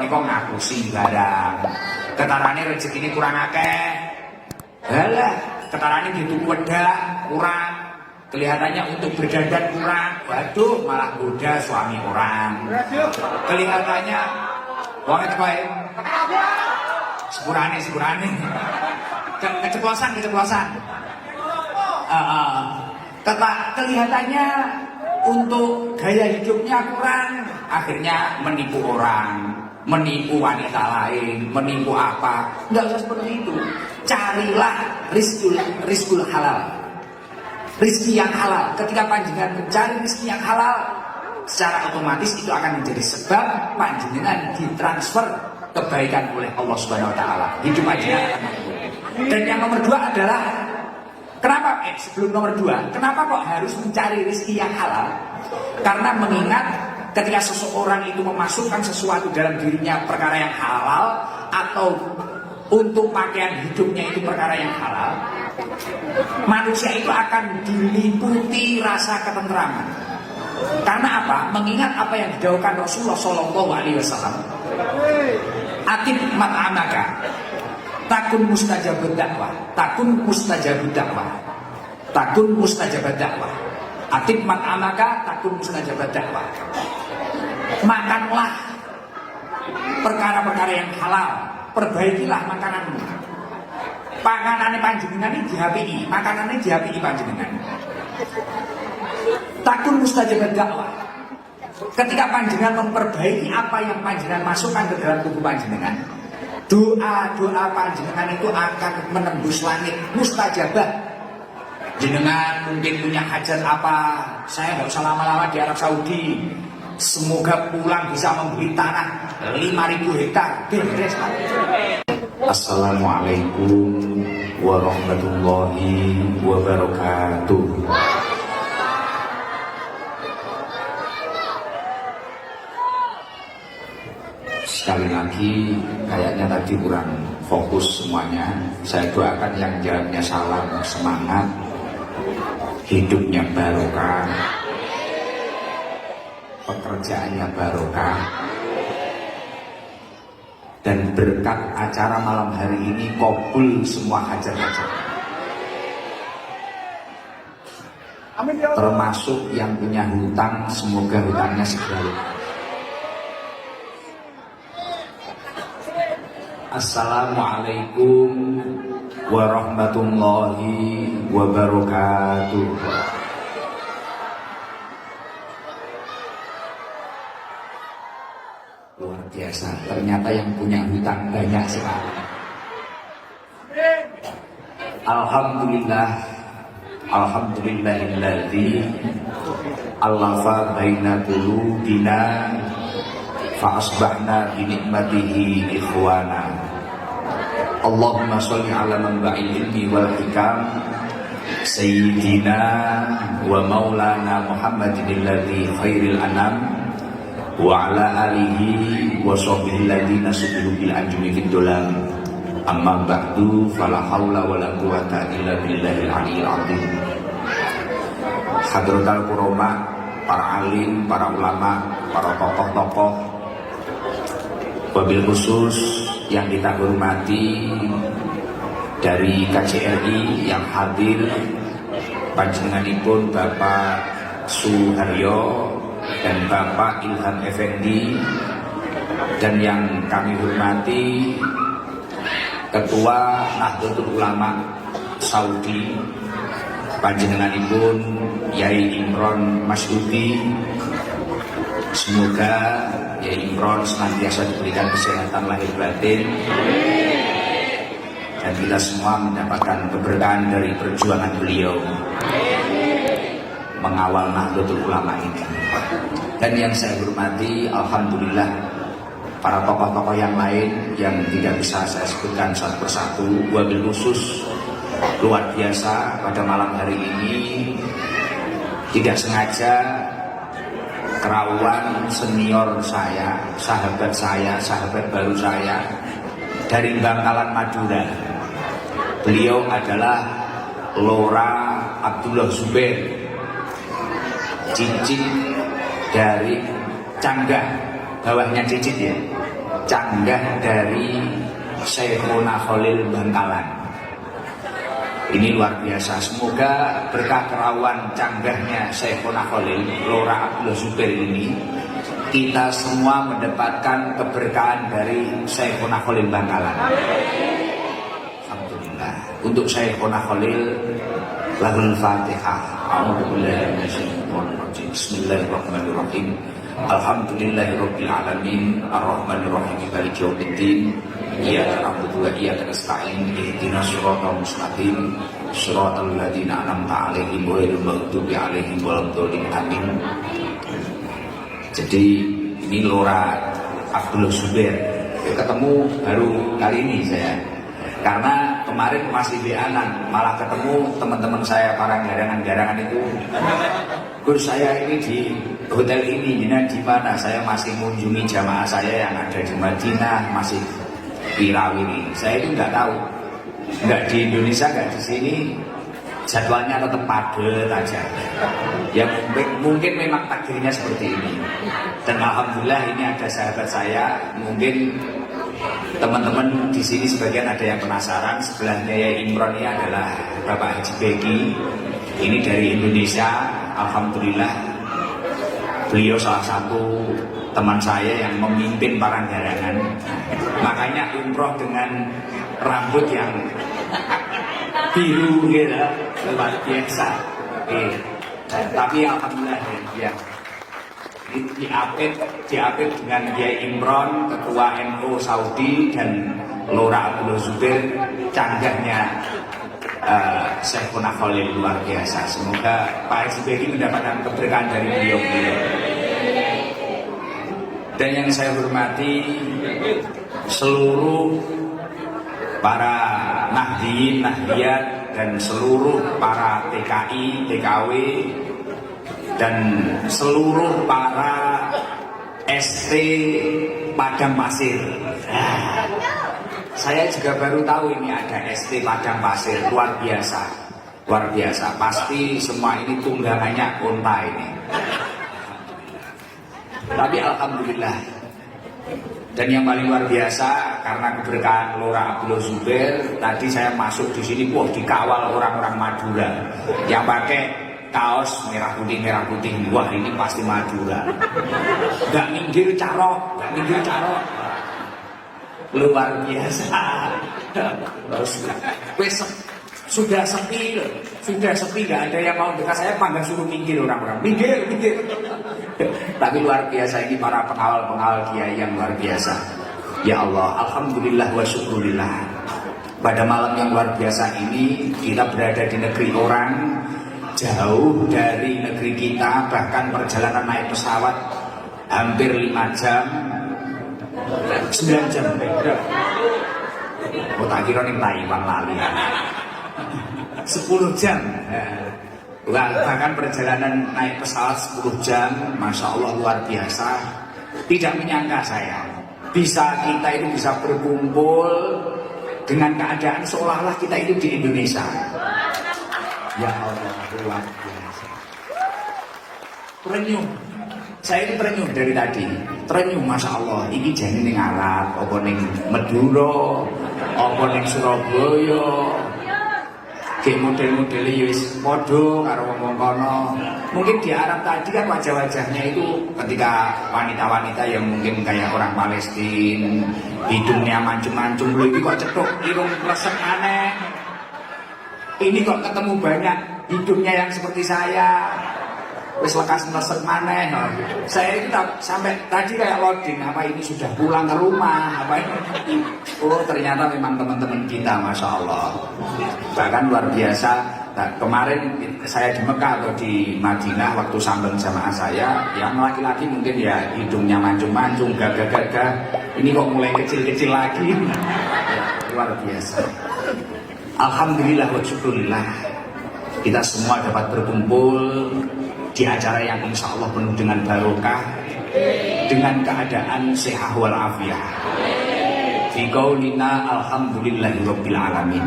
niko ngapusi barang. Ketarane rezeki ini kurang akeh. Halah, ketarane dituku wedak kurang. Kelihatannya untuk berdandan kurang. Waduh, malah goda suami orang. Kelihatannya wong itu bae. Sepurane. Keceplosan. Kelihatannya untuk gaya hidupnya kurang, akhirnya menipu orang, menipu wanita lain, menipu apa. Enggak usah seperti itu. Carilah rizkul halal, rizki yang halal. Ketika panjenengan mencari rizki yang halal, secara otomatis itu akan menjadi sebab panjenengan ditransfer kebaikan oleh Allah Subhanahu Wa Taala. Hidup panjenengan akan makmur. Dan yang nomor dua adalah kenapa? Sebelum nomor dua, kenapa kok harus mencari rizki yang halal? Karena mengingat ketika seseorang itu memasukkan sesuatu dalam dirinya perkara yang halal, atau untuk pakaian hidupnya itu perkara yang halal, manusia itu akan diliputi rasa ketentraman. Karena apa? Mengingat apa yang didhawuhkan Rasulullah SAW, atib mat'amaka takun mustajabud dakwah, atib mat'amaka takun mustajabud dakwah. Makanlah perkara-perkara yang halal, perbaikilah makananmu. Pakanane panjenengan ini dihapi'i, makanannya dihapi'i panjenengan. Takun mustajabud dakwah. Ketika panjenengan memperbaiki apa yang panjenengan masukkan ke dalam tubuh panjenengan, doa panjenengan itu akan menembus langit, mustajabah. Jenengan mungkin punya hajat apa, saya nggak usah lama-lama di Arab Saudi, semoga pulang bisa membeli tanah 5.000 hektar. Beres. Assalamualaikum warahmatullahi wabarakatuh. Sekali lagi, kayaknya tadi kurang fokus semuanya. Saya doakan yang jawabnya salam, semangat, hidupnya barokah, pekerjaannya barokah, dan berkat acara malam hari ini kabul semua hajat-hajat. Termasuk yang punya hutang, semoga hutangnya segera lunas. Assalamualaikum warahmatullahi wabarakatuh. Luar biasa, ternyata yang punya hutang banyak sekali. Alhamdulillahilladzi allafa baina qulubina fa asbahna bi nikmatihi ikhwana. Allahumma sholli ala manba'il ilmi wal hikam sayyidina wa maulana Muhammadin alladzi khairil anam wa ala alihi wa sahbihi alladhina subilu bil anjumi fid dolam. Amma ba'du, fala haula wala quwata illa billahil aliyyil azim. Hadratul qurama, para alim, para ulama, para tokoh-tokoh, wabil khusus yang kita hormati dari KJRI yang hadir, panjenenganipun Bapak Suharyo dan Bapak Ilham Effendi, dan yang kami hormati Ketua Nahdlatul Ulama Saudi, panjenenganipun Yai Imron Masudi. Semoga Yai Imron senantiasa diberikan kesehatan lahir batin, dan kita semua mendapatkan keberkahan dari perjuangan beliau mengawal Nahdlatul Ulama ini. Dan yang saya hormati, alhamdulillah, para tokoh-tokoh yang lain yang tidak bisa saya sebutkan satu persatu. Wabil khusus luar biasa pada malam hari ini, tidak sengaja kerawan senior saya, sahabat baru saya dari Bangkalan Madura. Beliau adalah Lora Abdullah Zubair, cicit dari Canggah, bawahnya cicit ya, canggah dari Syekhona Khalil Bangkalan. Ini luar biasa. Semoga berkah kerawan canggahnya Syekhona Khalil Lora Abdullah Zubair ini, kita semua mendapatkan keberkahan dari Syekhona Khalil Bangkalan. Alhamdulillah. Untuk Syekhona Khalil, lahul Fatihah. A'udzubillahi minasyaitonir rajim. Bismillahirrahmanirrahim. Alhamdulillahirabbil alamin, arrahmanirrahim, maliki yaumiddin. Iyyaka na'budu wa iyyaka nasta'in. Ihdinas siratal mustaqim, siratal ladzina an'amta 'alaihim ghairil maghdubi 'alaihim waladdallin. Amin. Jadi ini Lora Abdullah Zubair. Ketemu baru kali ini saya. Karena kemarin masih BA-an, malah ketemu teman-teman saya para garangan-garangan itu. Gus, saya ini di hotel ini, di mana? Saya masih mengunjungi jamaah saya yang ada di Madinah, masih Pirawiri. Saya itu nggak tahu, nggak di Indonesia, nggak di sini. Jadwalnya tetap padat aja. Ya mungkin memang takdirnya seperti ini. Dan alhamdulillah ini ada sahabat saya, mungkin teman-teman di sini sebagian ada yang penasaran, sebelahnya ya Imron ini adalah Bapak Haji Begi. Ini dari Indonesia, alhamdulillah. Beliau salah satu teman saya yang memimpin para garangan. Makanya umroh dengan rambut yang biru gitu, luar biasa. Tapi alhamdulillah ya. Diapit dengan Kiai Imron, Ketua NU Saudi, dan Lora Abdullah Zubair, canggahnya Syekhona Khalil luar biasa. Semoga Pak SBY mendapatkan keberkahan dari beliau-beliau. Dan yang saya hormati seluruh para Nahdiyin, Nahdiyat, dan seluruh para TKI, TKW, dan seluruh para ST Padang Pasir. Saya juga baru tahu ini ada ST Padang Pasir, luar biasa, luar biasa. Pasti semua ini tunggangannya unta ini. Tapi alhamdulillah. Dan yang paling luar biasa, karena keberkahan Lora Abdullah Zubair, tadi saya masuk di sini, wah, dikawal orang-orang Madura yang pakai kaos merah putih, wah ini pasti Madura. Gak minggir carok, luar biasa. Terus sudah sepi, gak ada yang mau dekat saya, panggang suruh minggir orang-orang, minggir. Tapi luar biasa, ini para pengawal kiai yang luar biasa. Ya Allah, alhamdulillah wa syukurillah. Pada malam yang luar biasa ini, kita berada di negeri orang, jauh dari negeri kita, bahkan perjalanan naik pesawat hampir 5 jam, 9 jam. Oh, tak kira nih Taiwan lali. 10 jam. Bahkan perjalanan naik pesawat 10 jam, Masya Allah luar biasa. Tidak menyangka saya kita itu bisa berkumpul dengan keadaan seolah-olah kita itu di Indonesia. Ya Allah, luar biasa. Terenyuh. Saya itu terenyuh dari tadi. Terenyuh, Masya Allah. Ini jadi ning Arab, apa ning Madura, apa ning Surabaya. Kayak model-model wis podo karo wong kono. Mungkin di Arab tadi kan wajah-wajahnya itu ketika wanita-wanita yang mungkin kayak orang Palestina, hidungnya mancung-mancung, lho iki kok cetuk irung resek aneh. Ini kok ketemu banyak hidungnya yang seperti saya. Wis lekas nesek maneh. Saya itu sampai tadi kayak loading, apa ini sudah pulang ke rumah, apa ini? Oh, ternyata memang teman-teman kita, Masya Allah. Bahkan luar biasa. Nah, kemarin saya di Mekah atau di Madinah waktu sambung jamaah saya, yang laki-laki mungkin ya hidungnya mancung-mancung, gagah-gagah. Ini kok mulai kecil-kecil lagi. Luar biasa. Alhamdulillah wa syukurillah. Kita semua dapat berkumpul di acara yang insya Allah penuh dengan barokah, dengan keadaan sehat walafiat. Fi qaulina alhamdulillahirabbil alamin.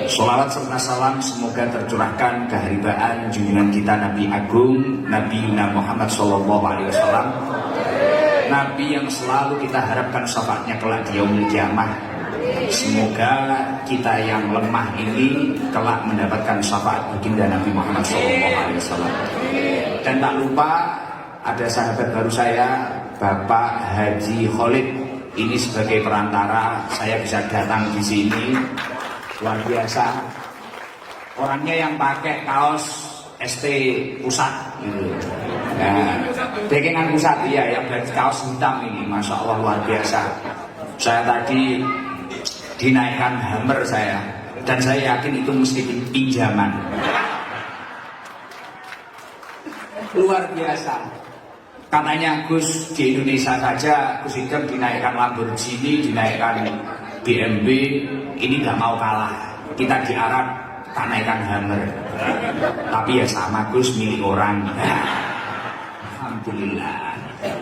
Sholawat serta salam semoga tercurahkan keharibaan junjungan kita Nabi Agung Nabi Muhammad sallallahu alaihi wasallam, Nabi yang selalu kita harapkan syafaatnya kelak di yaumil kiamah. Semoga kita yang lemah ini kelak mendapatkan syafaat baginda Nabi Muhammad SAW. Dan tak lupa ada sahabat baru saya, Bapak Haji Khalid. Ini sebagai perantara saya bisa datang di sini. Luar biasa. Orangnya yang pakai kaos ST Pusat gitu. Nah, dekengan Pusat ya, yang dari kaos hitam ini, masya Allah luar biasa. Saya tadi dinaikkan Hammer saya, dan saya yakin itu mesti pinjaman. Luar biasa. Katanya Gus di Indonesia saja, Gus Idam dinaikkan Lamborghini, dinaikkan BMW, ini nggak mau kalah. Kita di Arab tak naikkan Hammer. Tapi ya sama Gus, milik orang. Alhamdulillah.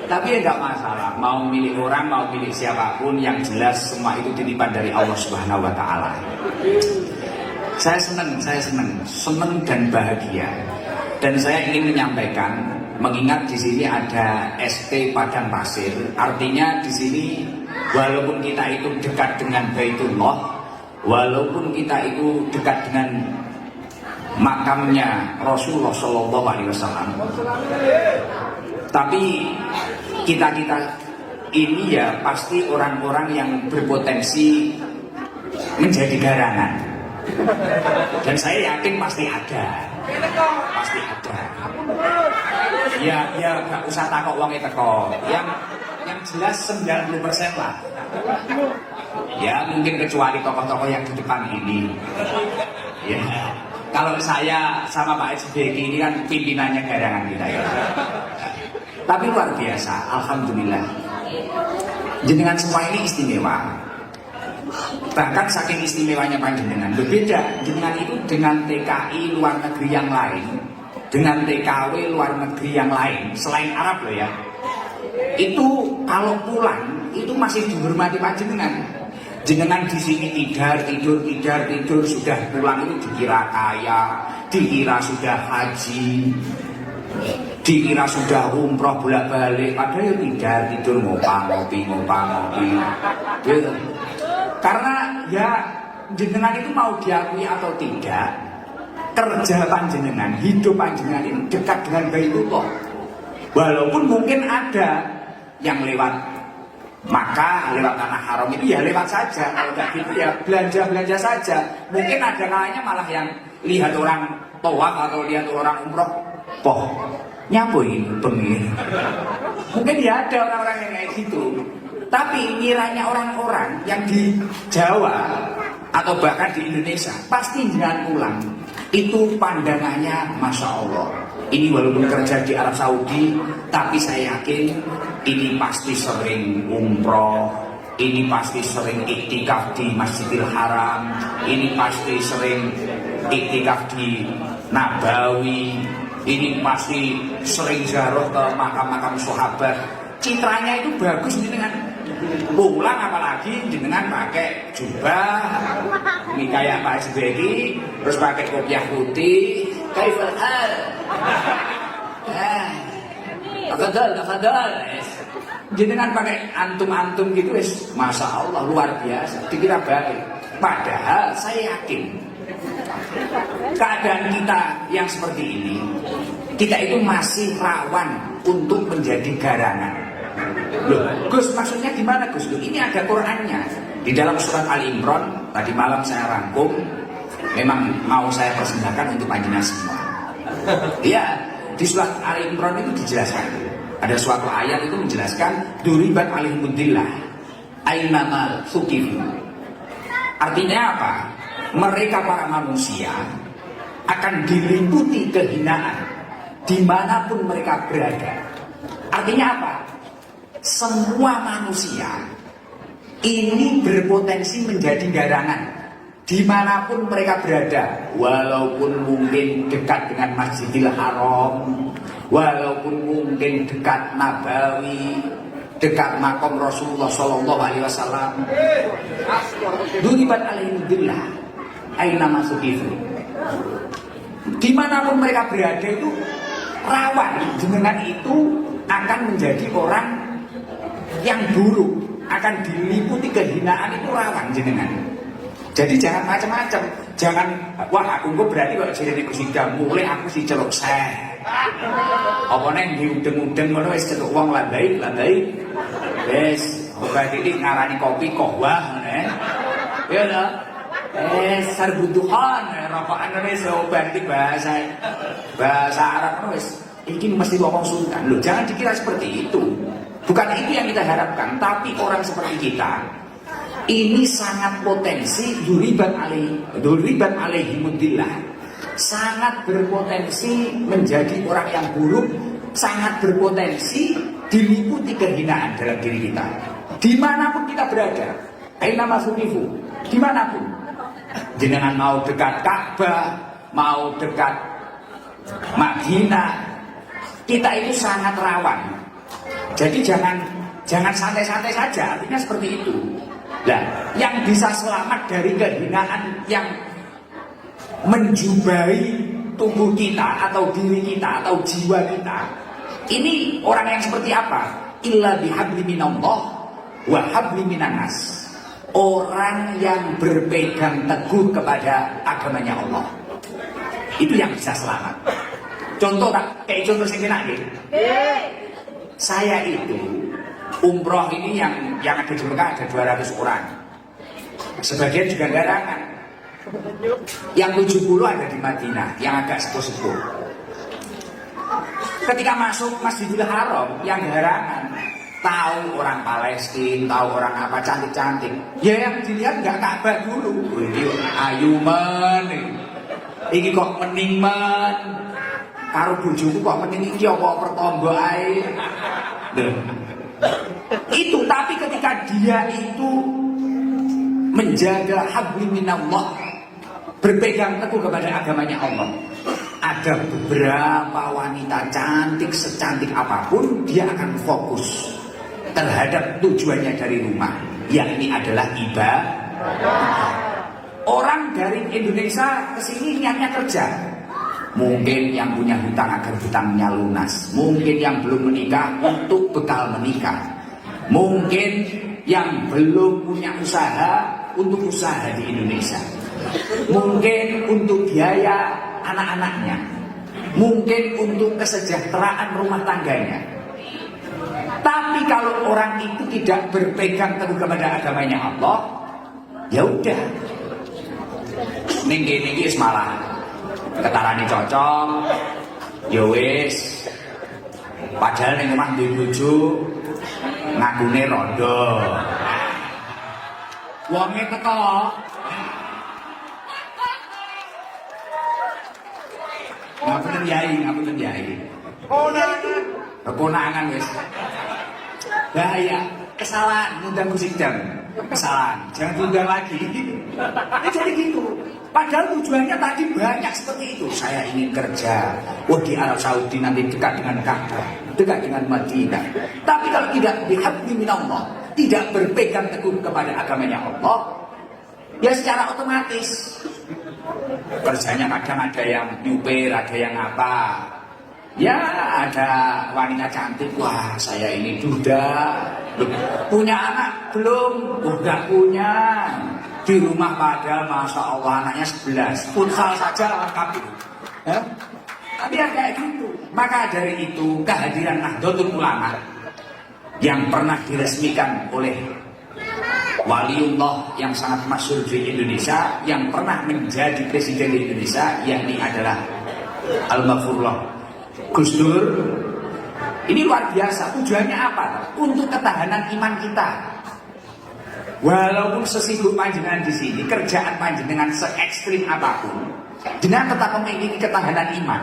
Tapi ya nggak masalah, mau milik orang, mau milik siapapun, yang jelas semua itu titipan dari Allah Subhanahu Wa Taala. Saya senang dan bahagia. Dan saya ingin menyampaikan, mengingat di sini ada ST Padang Pasir, artinya di sini walaupun kita itu dekat dengan Baitullah, walaupun kita itu dekat dengan makamnya Rasulullah Shallallahu Alaihi Wasallam, tapi kita ini ya pasti orang-orang yang berpotensi menjadi garangan. Dan saya yakin pasti ada. Ya gak usah takut uangnya teko. Yang jelas 90% lah. Ya mungkin kecuali tokoh-tokoh yang di depan ini. Ya. Kalau saya sama Pak SBY ini kan pimpinannya garangan kita ya. Tapi luar biasa, alhamdulillah. Jenengan semua ini istimewa. Bahkan saking istimewanya panjenengan, berbeda jenengan itu dengan TKI luar negeri yang lain, dengan TKW luar negeri yang lain selain Arab loh ya. Itu kalau pulang itu masih dihormati panjenengan. Jenengan di sini tidur sudah pulang itu dikira kaya, dikira sudah haji, dikira sudah umroh bolak-balik, padahal ya tidur ngopi. Gitu. Karena ya jenengan itu mau diakui atau tidak, kerja panjenengan, hidup panjenengan ini dekat dengan Baitullah. Walaupun mungkin ada yang lewat Maka lewat tanah haram itu ya lewat saja. Kalau nggak gitu ya belanja saja. Mungkin ada kalanya malah yang lihat orang tawaf atau lihat orang umroh, nyapuin pengir. Mungkin ya ada orang-orang yang kayak gitu. Tapi kiranya orang-orang yang di Jawa atau bahkan di Indonesia pasti jangan pulang. Itu pandangannya Masya Allah. Ini walaupun kerja di Arab Saudi, tapi saya yakin ini pasti sering umroh, ini pasti sering iktikaf di Masjidil Haram, ini pasti sering iktikaf di Nabawi, ini pasti sering ziarah ke makam-makam sahabat. Citranya itu bagus dengan pulang, apalagi dengan pakai jubah, ini kayak Pak SBY, terus pakai kopiah putih, kaifal hal. Tafadhal. Jenengan pakai antum-antum gitu wis, Masya Allah luar biasa, dikira baik. Padahal saya yakin keadaan kita yang seperti ini, kita itu masih rawan untuk menjadi garangan. Loh, Gus maksudnya gimana Gus? Loh, ini ada Qurannya di dalam surat Ali Imran. Tadi malam saya rangkum, memang mau saya persembahkan untuk panjenengan semua. Ya, di surat Ali Imran itu dijelaskan. Ada suatu ayat itu menjelaskan duribat alaihimudillah ainama sukifu. Artinya apa? Mereka para manusia akan diliputi kehinaan dimanapun mereka berada. Artinya apa? Semua manusia ini berpotensi menjadi garangan dimanapun mereka berada, walaupun mungkin dekat dengan Masjidil Haram, walaupun mungkin dekat Nabawi, dekat makam Rasulullah Shallallahu Alaihi Wasallam. Duribat alaihimudillah aina masuk itu. Dimanapun mereka berada itu rawan dengan itu akan menjadi orang yang buruk akan diliputi kehinaan itu rawan jenengan. Jadi jangan macam-macam, jangan wah aku kok berarti kok jenenge Gus Idam mulai aku si celuk seh. Apa neng diudeng-udeng ngono wis celuk wong landai. Wis, obat iki ngarani kopi kohwah ngene. Ya lho. Sarbuduhan rokokan wis obat iki bahasa Arab wis. Iki mesti ngomong Sultan. Loh, jangan dikira seperti itu. Bukan itu yang kita harapkan, tapi orang seperti kita ini sangat potensi duriban alaihimudillah, sangat berpotensi menjadi orang yang buruk, sangat berpotensi diliputi kehinaan dalam diri kita dimanapun kita berada. Aina masukifu, dimanapun jenengan mau dekat Ka'bah, mau dekat Madinah, kita itu sangat rawan. Jadi jangan santai-santai saja, artinya seperti itu. Nah, yang bisa selamat dari kehinaan yang menjubai tubuh kita atau diri kita atau jiwa kita, ini orang yang seperti apa? Illa bihabli minallah wa habli minannas. Orang yang berpegang teguh kepada agamanya Allah, itu yang bisa selamat. Contoh tak? Kayak contoh singkinak gitu. Saya itu umroh ini yang ada di Mekah ada 200 orang. Sebagian juga garangan. Yang 70 ada di Madinah, yang agak sepuh-sepuh. Ketika masuk Masjidil Haram, yang garangan tahu orang Palestina, tahu orang apa cantik-cantik. Ya yang dilihat nggak Ka'bah dulu. Ini ayu men. Iki kok mening men. Karo bojoku kok mening iki apa pertombo ae. Itu, tapi ketika dia itu menjaga habli minallah, berpegang teguh kepada agamanya Allah, ada beberapa wanita cantik secantik apapun, dia akan fokus terhadap tujuannya dari rumah, yakni adalah ibadah. Orang dari Indonesia ke sini niatnya kerja. Mungkin yang punya hutang agar hutangnya lunas. Mungkin yang belum menikah untuk bekal menikah. Mungkin yang belum punya usaha untuk usaha di Indonesia. Mungkin untuk biaya anak-anaknya. Mungkin untuk kesejahteraan rumah tangganya. Tapi kalau orang itu tidak berpegang teguh kepada agamanya Allah, ya udah. Ninggi malah ketarani cocok, ya wis. Padahal ning omah duwe bojo ngakune rondo. Wonge teko. Ngapunten Yai. Keponangan wis. Bahaya, kesalahan ngundang Gus Idam. Kesalahan, jangan diundang lagi. Jadi gitu. Padahal tujuannya tadi banyak seperti itu. Saya ingin kerja, di Arab Saudi nanti dekat dengan Ka'bah, dekat dengan Madinah. Tapi kalau tidak bihabli minallah, tidak berpegang teguh kepada agamanya Allah, ya secara otomatis kerjanya kadang ada yang nyupir, ada yang apa. Ya ada wanita cantik, wah saya ini duda. Punya anak belum? Udah punya. Di rumah padahal Masya Allah anaknya 11. Futsal saja lengkap itu. Tapi ya kayak gitu. Maka dari itu kehadiran Nahdlatul Ulama yang pernah diresmikan oleh waliullah yang sangat masyhur di Indonesia, yang pernah menjadi presiden di Indonesia, yakni adalah Al-Maghfurullah Gus Dur. Ini luar biasa. Tujuannya apa? Untuk ketahanan iman kita. Walaupun sesibuk panjenengan di sini, kerjaan panjenengan se-ekstrim apapun, jenengan tetap memiliki ketahanan iman.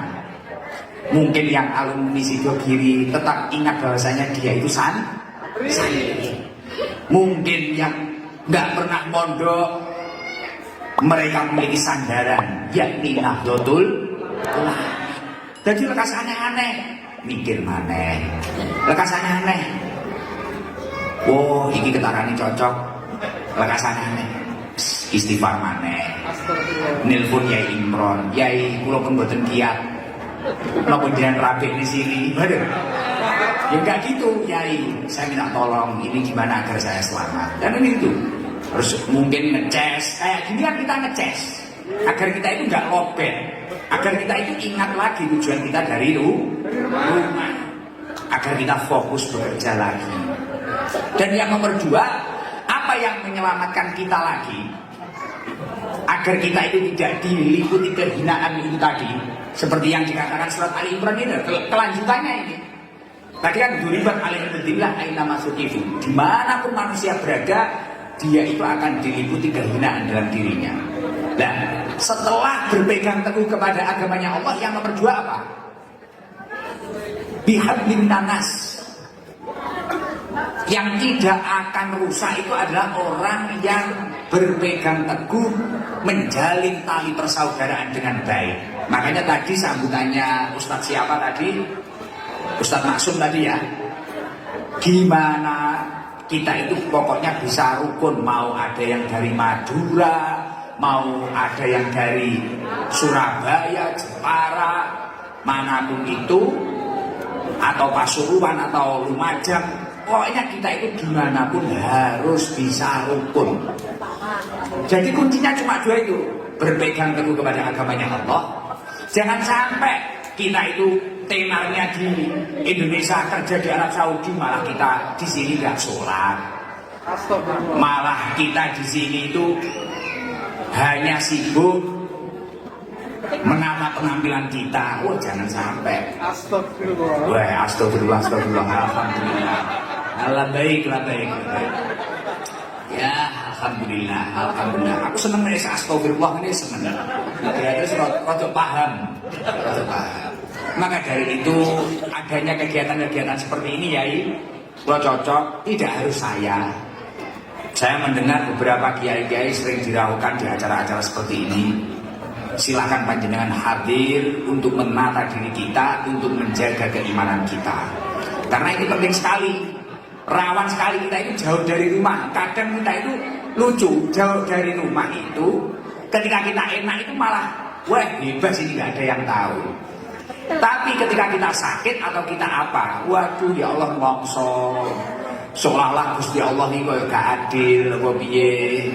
Mungkin yang alumni Sidogiri tetap ingat bahwasanya dia itu santri. Mungkin yang nggak pernah mondok, mereka memiliki sandaran, yakni Nahdlatul Ulama. Jadi lekasannya aneh, mikir maneh. Lekasannya aneh. Iki ketarani cocok. Lekasannya aneh. Istighfar maneh. Nelpon Yai Imron, Yai kula pun mboten kiat. Napa jenengan rapi di sini? Waduh. Ya enggak gitu, Yai. Saya minta tolong, ini gimana agar saya selamat. Dan ini itu. Terus mungkin ngeces, kayak gini kan kita ngeces. Agar kita itu enggak lobet. Agar kita itu ingat lagi tujuan kita dari rumah. Agar kita fokus bekerja lagi. Dan yang nomor 2, apa yang menyelamatkan kita lagi? Agar kita itu tidak diliputi kehinaan itu tadi. Seperti yang dikatakan surat Ali Imran ini, kelanjutannya ini. Tadi kan duribat alaihi dzillah aina masukifu. Dimanapun manusia berada, dia itu akan diliputi kehinaan dalam dirinya. Nah, setelah berpegang teguh kepada agamanya Allah, yang nomor 2 apa? Bihablin nanas. Yang tidak akan rusak itu adalah orang yang berpegang teguh menjalin tali persaudaraan dengan baik. Makanya tadi sambutannya Ustadz siapa tadi? Ustadz Maksum tadi ya. Gimana kita itu pokoknya bisa rukun, mau ada yang dari Madura, mau ada yang dari Surabaya, Jepara, manapun itu, atau Pasuruan atau Lumajang, pokoknya kita itu dimanapun harus bisa rukun. Jadi kuncinya cuma 2 itu, berpegang teguh kepada agamanya Allah. Jangan sampai kita itu tenarnya di Indonesia, kerja di Arab Saudi, malah kita di sini nggak sholat, malah kita di sini itu hanya sibuk menata penampilan kita. Wah, jangan sampai. Astagfirullah. Wah, astagfirullah, astagfirullah. Alhamdulillah. Baik. Ya, alhamdulillah, alhamdulillah. Aku seneng nih astagfirullah ini seneng. Terus rada paham. Maka dari itu adanya kegiatan-kegiatan seperti ini, Yai, kalau cocok tidak harus saya. Saya mendengar beberapa kiai-kiai sering diraukan di acara-acara seperti ini. Silakan panjenengan hadir untuk menata diri kita, untuk menjaga keimanan kita. Karena ini penting sekali. Rawan sekali kita itu jauh dari rumah. Kadang kita itu lucu, jauh dari rumah itu, ketika kita enak itu malah, wah bebas ini gak ada yang tahu. Tapi ketika kita sakit atau kita apa, waduh ya Allah mongso, seolah-olah Gusti Allah ini kok gak adil, kok piye,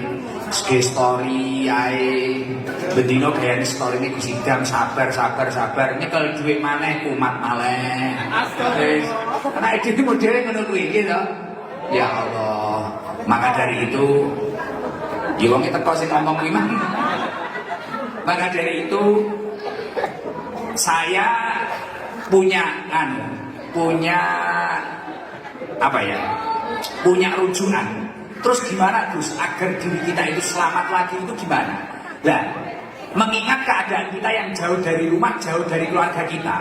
segi story ae, bendino gaya story ini kusidang sabar, nyekel duit maneh kumat maleh. Karena itu modelnya ngono kuwi gitu. Ya Allah. Maka dari itu, ya wong teko sing ngomong kuwi mah. Maka dari itu saya punya apa ya? Punya rujukan. Terus gimana Gus agar diri kita itu selamat lagi itu gimana? Nah, mengingat keadaan kita yang jauh dari rumah, jauh dari keluarga kita,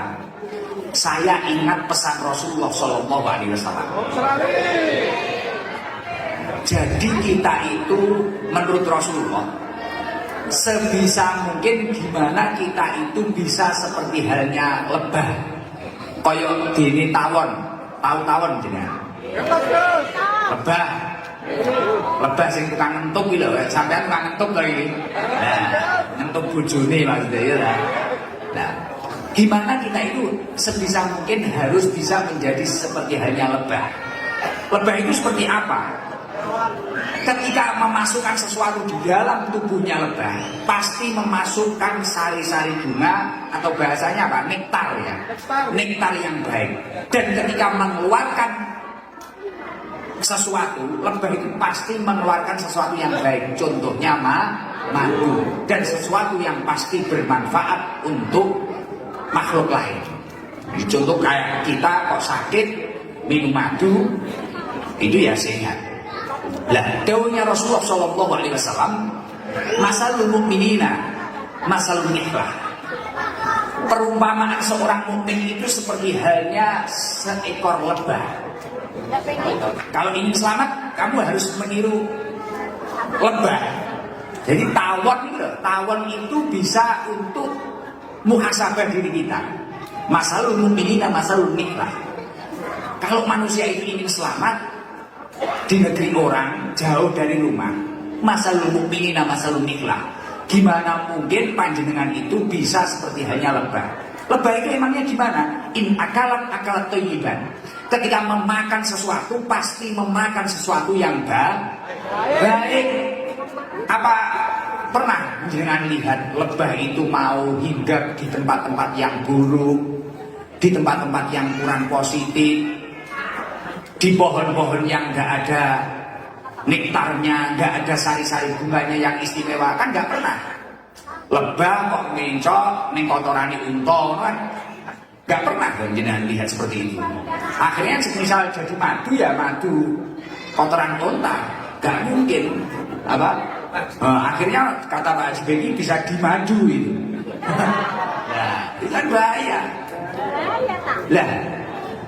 saya ingat pesan Rasulullah Shallallahu Alaihi Wasallam. Jadi kita itu menurut Rasulullah sebisa mungkin gimana kita itu bisa seperti halnya lebah, koyok dini tawon, tahu-tawon jenengan. Lebah sing tukang ngentuk iki lho, sampean tukang ngentuk to iki. Nah, ngentuk bojone maksudnya ya. Nah, gimana kita itu sebisa mungkin harus bisa menjadi seperti halnya lebah. Lebah itu seperti apa? Ketika memasukkan sesuatu di dalam tubuhnya lebah, pasti memasukkan sari-sari bunga atau bahasanya apa? Nektar ya. Nektar yang baik. Dan ketika mengeluarkan sesuatu, lebah itu pasti mengeluarkan sesuatu yang baik. Contohnya madu, dan sesuatu yang pasti bermanfaat untuk makhluk lain. Contoh kayak kita kok sakit minum madu itu ya sehat. Lah, dawuhnya Rasulullah Shallallahu Alaihi Wasallam, masalul mu'minina masalul nihlah. Perumpamaan seorang mukmin itu seperti halnya seekor lebah. Kalau ingin selamat, kamu harus meniru lebah. Jadi tawon itu bisa untuk muhasabah diri kita. Masalul mu'minina masalul nihlah. Kalau manusia itu ingin selamat di negeri orang, jauh dari rumah, masalul mu'minina masalul nihlah. Gimana mungkin panjenengan itu bisa seperti hanya lebah? Lebah itu emangnya gimana? In akalat thayyiban. Ketika memakan sesuatu pasti memakan sesuatu yang baik. Apa pernah jangan lihat lebah itu mau hinggap di tempat-tempat yang buruk, di tempat-tempat yang kurang positif, di pohon-pohon yang nggak ada nektarnya, nggak ada sari-sari bunganya yang istimewa, kan nggak pernah. Lebah kok ngencok ning kotorane unta kan nggak pernah kan jenengan lihat seperti itu. Akhirnya misal jadi madu ya madu kotoran unta, nggak mungkin apa. Akhirnya kata Pak Haji Beki bisa dimaju itu. Nah, itu kan bahaya. Lah,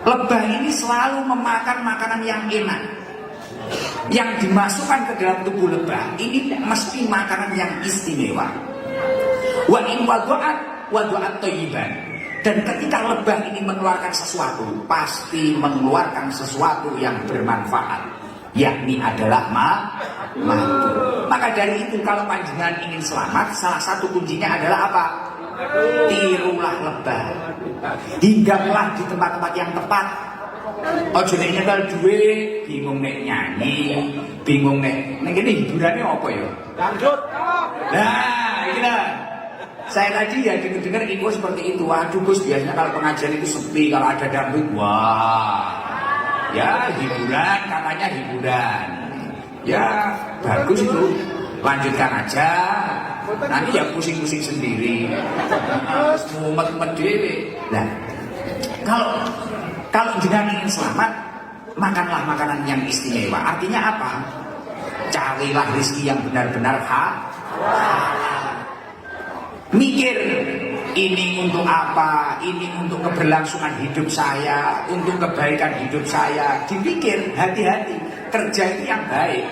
lebah ini selalu memakan makanan yang enak. Yang dimasukkan ke dalam tubuh lebah ini mesti makanan yang istimewa. Wa in wadu'at thayyiban. Dan ketika lebah ini mengeluarkan sesuatu, pasti mengeluarkan sesuatu yang bermanfaat, yakni adalah madu. Maka dari itu kalau panjenengan ingin selamat, salah satu kuncinya adalah apa? Tirulah lebah. Hinggaplah di tempat-tempat yang tepat. Ojo nek nyetel duwe, bingung nek nyanyi, bingung nek ngene hiburannya apa ya? Dangdut. Nah, iki lah. Saya tadi ya dengar info seperti itu. Waduh Gus, biasanya kalau pengajian itu sepi, kalau ada dangdut, wah. Ya hiburan, katanya hiburan. Ya bagus itu, lanjutkan aja. Nanti ya pusing-pusing sendiri. Mumet-mumet dewe. Nah, kalau jenengan ingin selamat, makanlah makanan yang istimewa. Artinya apa? Carilah rezeki yang benar-benar halal. Mikir, ini untuk apa? Ini untuk keberlangsungan hidup saya, untuk kebaikan hidup saya. Dipikir, hati-hati. Kerja itu yang baik.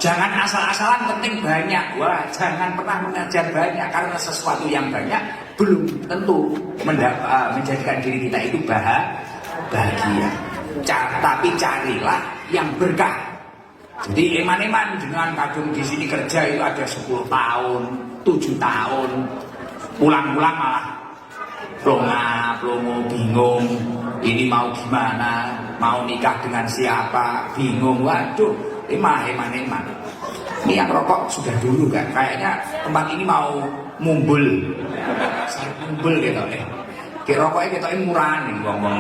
Jangan asal-asalan penting banyak. Wah, jangan pernah mengajar banyak, karena sesuatu yang banyak belum tentu menjadikan diri kita itu bahagia. Tapi carilah yang berkah. Jadi eman-eman dengan kadung di sini kerja itu ada 10 tahun, 7 tahun, pulang-pulang malah plongo bingung. Ini mau gimana? Mau nikah dengan siapa? Bingung. Waduh, eman. Ini yang rokok sudah dulu kan? Kayaknya tempat ini mau mumbul gitu. Kayak rokoknya kita murah nih, ngomong.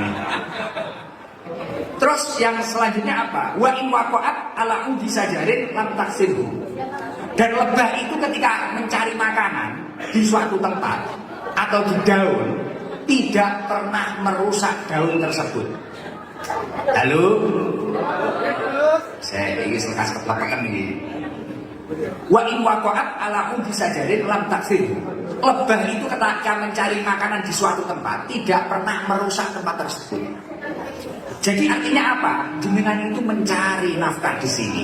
Terus yang selanjutnya apa? Wa in waqa'at ala udi sajarin lam taksirhu. Dan lebah itu ketika mencari makanan di suatu tempat atau di daun, tidak pernah merusak daun tersebut. Halo? Saya ini sekas kepelakan ini. Wa in waqa'at ala udi sajarin lam taksirhu. Lebah itu ketika mencari makanan di suatu tempat tidak pernah merusak tempat tersebut. Jadi artinya apa? Jenengan itu mencari nafkah di sini.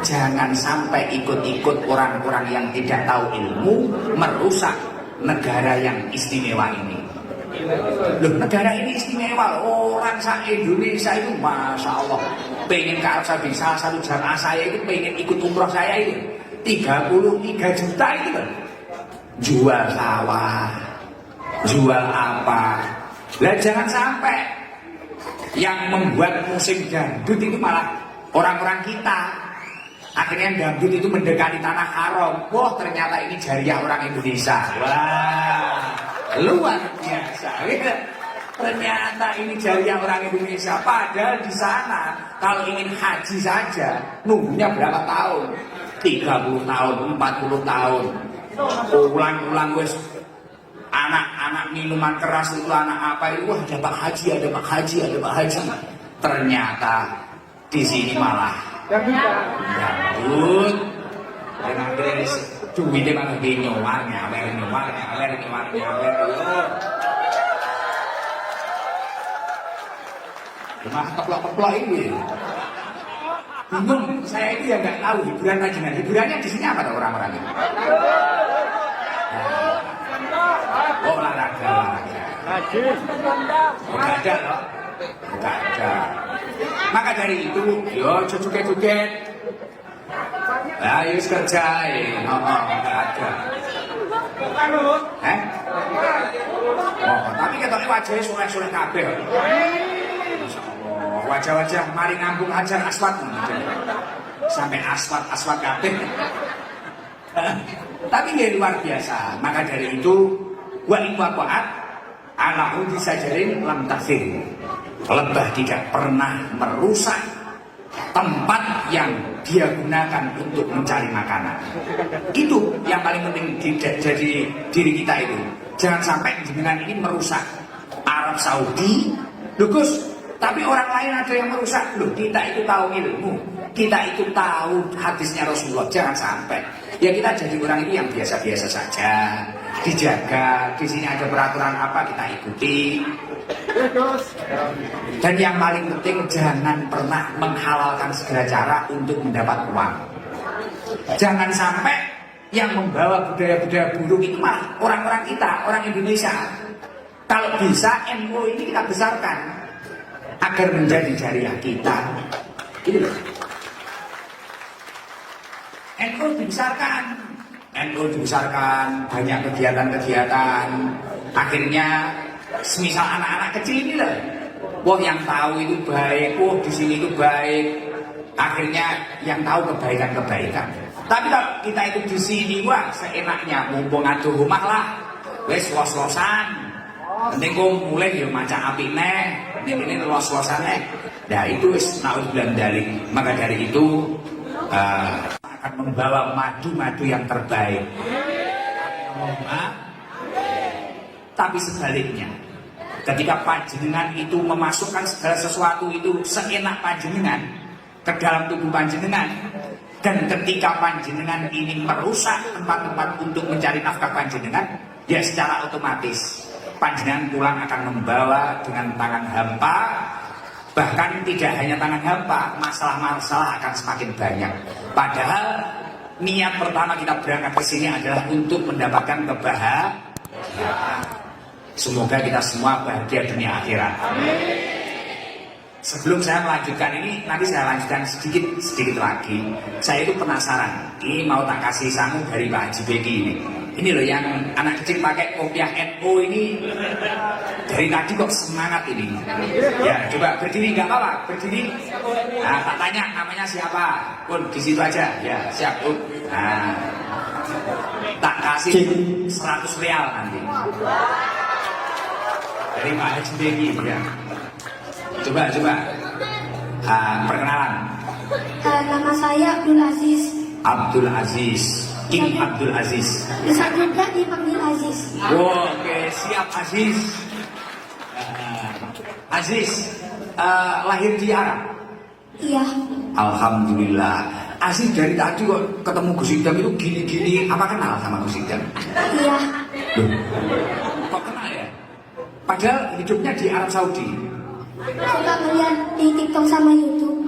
Jangan sampai ikut-ikut orang-orang yang tidak tahu ilmu merusak negara yang istimewa ini. Loh, negara ini istimewa. Orang Indonesia itu Masya Allah pengen ke Arab Saudi. Salah satu jamaah saya itu pengen ikut umroh saya itu 33 juta itu kan. Jual sawah, jual apa. Lah jangan sampai yang membuat musim dangdut itu malah orang-orang kita. Akhirnya dangdut itu mendekati tanah haram. Wah, ternyata ini jariah orang Indonesia. Wah, luar biasa. Ternyata ini jariah orang Indonesia. Padahal di sana kalau ingin haji saja nunggunya berapa tahun? 30 tahun, 40 tahun. Ulang-ulang wes. Anak-anak minuman keras itu anak apa itu? Wah, ada Pak Haji. Ternyata di sini malah dangdut. Dan akhirnya duitnya malah nyawar. Cuma keplok-keplok ini. Bingung, saya itu ya nggak tahu hiburan rajingan. Hiburannya di sini apa tuh orang-orang itu? Oh, olahraga. Enggak ada loh. Enggak ada. Maka dari itu, yo joget-joget. Ayo kerja, enggak ada. Eh? Oh, tapi ketoknya wajahnya soleh-soleh kabeh. Masya Allah, wajah-wajah mari ngambung hajar aswad. Sampai aswad kabeh. Tapi ya luar biasa. Maka dari itu wa in waqa'at ala hudi sajarin lam tasir. Lebah tidak pernah merusak tempat yang dia gunakan untuk mencari makanan. Itu yang paling penting jadi diri kita itu. Jangan sampai jenengan ini merusak Arab Saudi. Loh Gus, tapi orang lain ada yang merusak. Loh, kita itu tahu ilmu, kita itu tahu hadisnya Rasulullah. Jangan sampai. Ya kita jadi orang ini yang biasa-biasa saja, dijaga. Di sini ada peraturan apa kita ikuti. Dan yang paling penting jangan pernah menghalalkan segala cara untuk mendapat uang. Jangan sampai yang membawa budaya-budaya buruk itu malah orang-orang kita, orang Indonesia. Kalau bisa NU ini kita besarkan agar menjadi jariah kita. Ini loh. NU dibesarkan, banyak kegiatan-kegiatan. Akhirnya semisal anak-anak kecil ini lah, wah yang tahu itu baik, wah di sini itu baik. Akhirnya yang tahu kebaikan-kebaikan. Tapi kalau kita itu di sini, wah seenaknya, mumpung adu rumah lah, wes los-losan. Penting kok mulai ya macam api neh, ini los-losan neh. Nah itu wes naudzubillah dalik. Maka dari itu akan membawa madu-madu yang terbaik. Tapi sebaliknya, ketika panjenengan itu memasukkan segala sesuatu itu seenak panjenengan ke dalam tubuh panjenengan, dan ketika panjenengan ini merusak tempat-tempat untuk mencari nafkah panjenengan, ya secara otomatis panjenengan pulang akan membawa dengan tangan hampa. Bahkan tidak hanya tangan hampa, masalah-masalah akan semakin banyak. Padahal niat pertama kita berangkat ke sini adalah untuk mendapatkan kebahagiaan. Semoga kita semua bahagia dunia akhirat. Sebelum saya melanjutkan ini, nanti saya lanjutkan sedikit lagi. Saya itu penasaran. Ini mau tak kasih sangu dari Pak Haji Bedi ini. Ini loh yang anak kecil pakai kopiah NU ini. Dari tadi kok semangat ini. Ya coba berdiri, nggak apa-apa, berdiri. Nah tak tanya namanya siapa, pun di situ aja. Ya siap pun. Nah tak kasih 100 real nanti. Dari Pak Haji Bedi ya. Coba perkenalan. Nama saya Abdul Aziz. Abdul Aziz, King Abdul Aziz. Bisa juga dipanggil Aziz. Oke, siap Aziz. Aziz, lahir di Arab? Iya. Alhamdulillah. Aziz dari tadi kok ketemu Gus Idam itu gini-gini, apa kenal sama Gus Idam? Iya. Loh, kok kenal ya? Padahal hidupnya di Arab Saudi. Suka melihat di TikTok sama YouTube.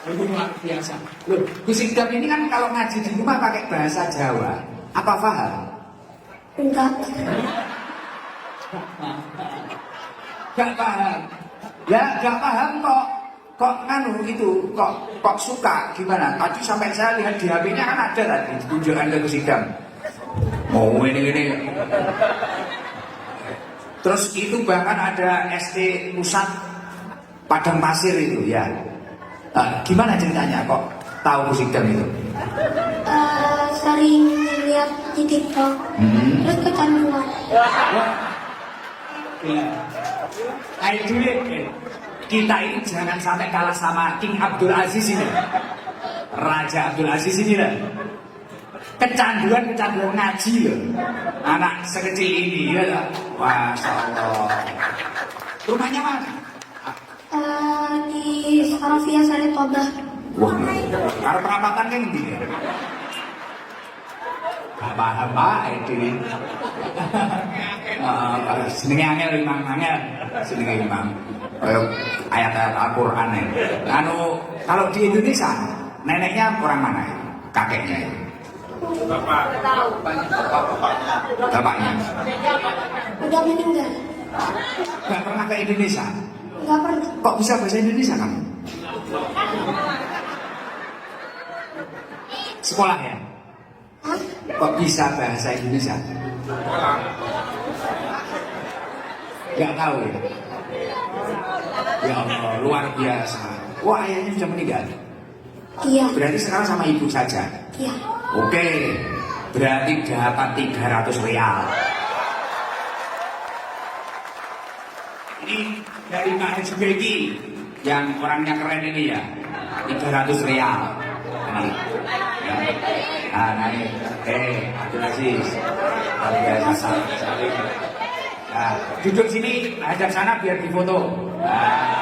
Luar biasa. Loh, Gus Idam ini kan kalau ngaji di rumah pakai bahasa Jawa, apa paham? Enggak. Gak paham. Ya gak paham kok nganu itu kok suka gimana? Tadi sampai saya lihat di HP-nya kan ada tadi kunjungan ke Gus Idam. Oh ini. Terus itu bahkan ada ST Pusat Padang Pasir itu ya. Gimana ceritanya kok tahu Gus Idam itu? Sering lihat di TikTok. Terus kecanduan. Ayo dulu, kita ini jangan sampai kalah sama King Abdul Aziz ini, Raja Abdul Aziz ini lah. Kecanduan ngaji loh. Anak sekecil ini ya lah. Masya Allah. Rumahnya mana? Di Sarafia Sari Toba. Wah, karena perapatan kan ini ya. Apa itu? Senengnya angel Imam angel. Senengnya Imam. Ayat-ayat Al-Quran ya. Kalau di Indonesia, neneknya orang mana? Kakeknya ya? Bapaknya. Udah meninggal. Gak pernah ke Indonesia? Gak pernah. Kok bisa bahasa Indonesia kamu? Sekolah ya? Hah? Kok bisa bahasa Indonesia? Gak tahu ya? Ya Allah, luar biasa. Wah, ayahnya sudah meninggal. Iya. Berarti sekarang sama ibu saja. Iya. Oke, berarti dapat 300 real. Ini dari Pak Haji Begi yang orangnya keren ini ya, 300 real. Ini. Ya. Nah, ini. Oke, Abdul Aziz. Luar biasa. Nah, duduk sini, hadap sana biar difoto. Nah.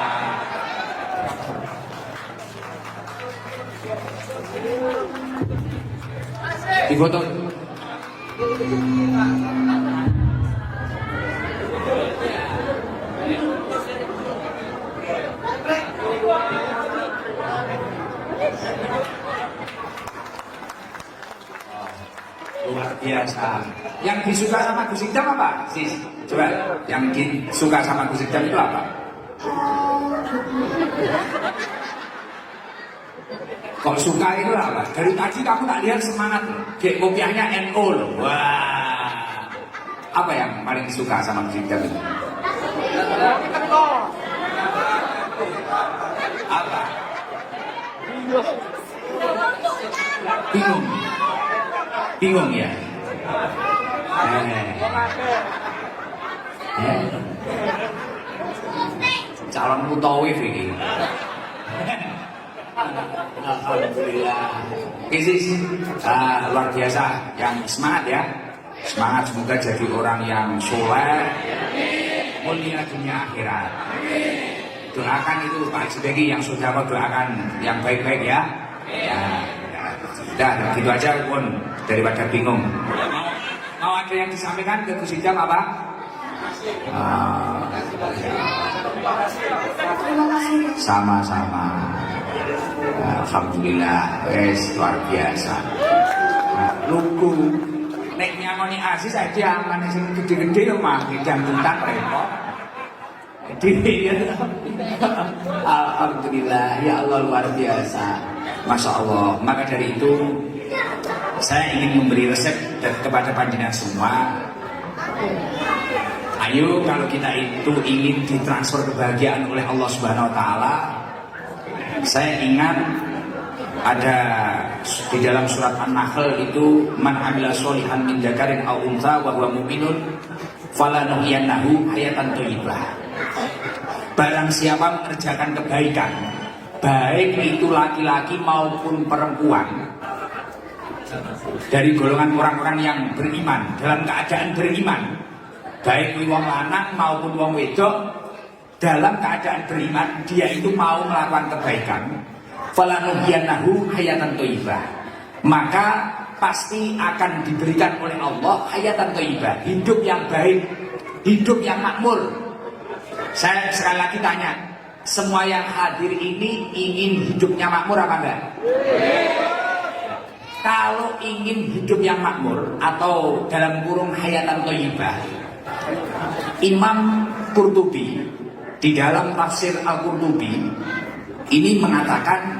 Difoto. Luar biasa. Yang disuka sama Gus Idam apa? Sis, coba. Yang disuka sama Gus Idam itu apa? Kok suka itu apa? Dari tadi kamu tak lihat semangat loh. Kayak kopiahnya NO loh. Wah. Apa yang paling suka sama Gus Idam itu? Apa? Bingung. Bingung ya? Calon mutawif ini. Alhamdulillah. Sis, luar biasa. Yang semangat ya. Semangat, semoga jadi orang yang soleh, mulia dunia akhirat. Doakan itu Pak Haji Begi yang sudah mau doakan yang baik-baik ya. Dah, gitu aja pun daripada bingung. Mau ada yang disampaikan ke Gus Idam apa? Terima kasih. Sama-sama. Alhamdulillah, luar biasa. Lugu. Nek nyamoni Aziz aja aman sing gede-gede lho mah dangdutan repot. Jadi alhamdulillah, ya Allah luar biasa. Masya Allah. Maka dari itu saya ingin memberi resep kepada panjenengan semua. Ayo kalau kita itu ingin ditransfer kebahagiaan oleh Allah Subhanahu Wa Taala, saya ingat ada di dalam surat An-Nahl itu man amila sholihan min dzakarin aw untha wa huwa mu'minun falanuhyiyannahu hayatan thayyibah. Barang siapa mengerjakan kebaikan, baik itu laki-laki maupun perempuan, dari golongan orang-orang yang beriman, dalam keadaan beriman, baik wong lanang maupun wong wedok, dalam keadaan beriman, dia itu mau melakukan kebaikan, falanuhyiyannahu hayatan thayyibah, maka pasti akan diberikan oleh Allah hayatan thayyibah, hidup yang baik, hidup yang makmur. Saya sekali lagi tanya, semua yang hadir ini ingin hidupnya makmur apa enggak? Kalau ingin hidup yang makmur atau dalam kurung hayatan thayyibah, Imam Qurtubi di dalam tafsir Al-Qurtubi ini mengatakan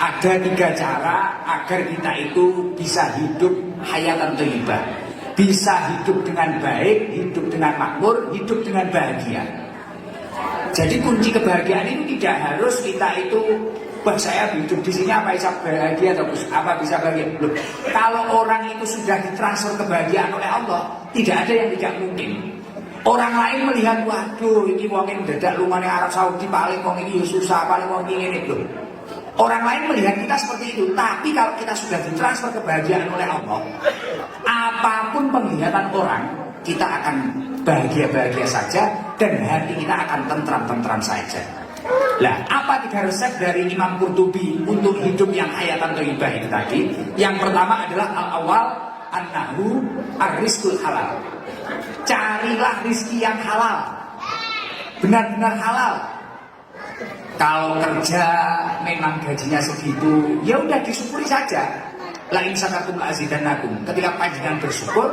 ada 3 cara agar kita itu bisa hidup hayatan thayyibah, bisa hidup dengan baik, hidup dengan makmur, hidup dengan bahagia. Jadi kunci kebahagiaan itu tidak harus kita itu, bah saya hidup di sini apa bisa bahagia atau apa bisa bahagia. Loh, kalau orang itu sudah ditransfer kebahagiaan oleh Allah, tidak ada yang tidak mungkin. Orang lain melihat, waduh, ini wong ini dadak lumane Arab Saudi, paling wong ini susah, paling wong ini loh. Orang lain melihat kita seperti itu, tapi kalau kita sudah ditransfer kebahagiaan oleh Allah, apapun penglihatan orang, kita akan bahagia-bahagia saja dan hati kita akan tentram-tentram saja. Lah, apa 3 resep dari Imam Qurtubi untuk hidup yang hayatan thayyibah itu tadi? Yang pertama adalah al-awwal annahu ar-rizqul halal. Carilah rizki yang halal, benar-benar halal. Kalau kerja memang gajinya segitu, ya udah disyukuri saja. La in syakartum la azidannakum. Ketika panjenengan bersyukur,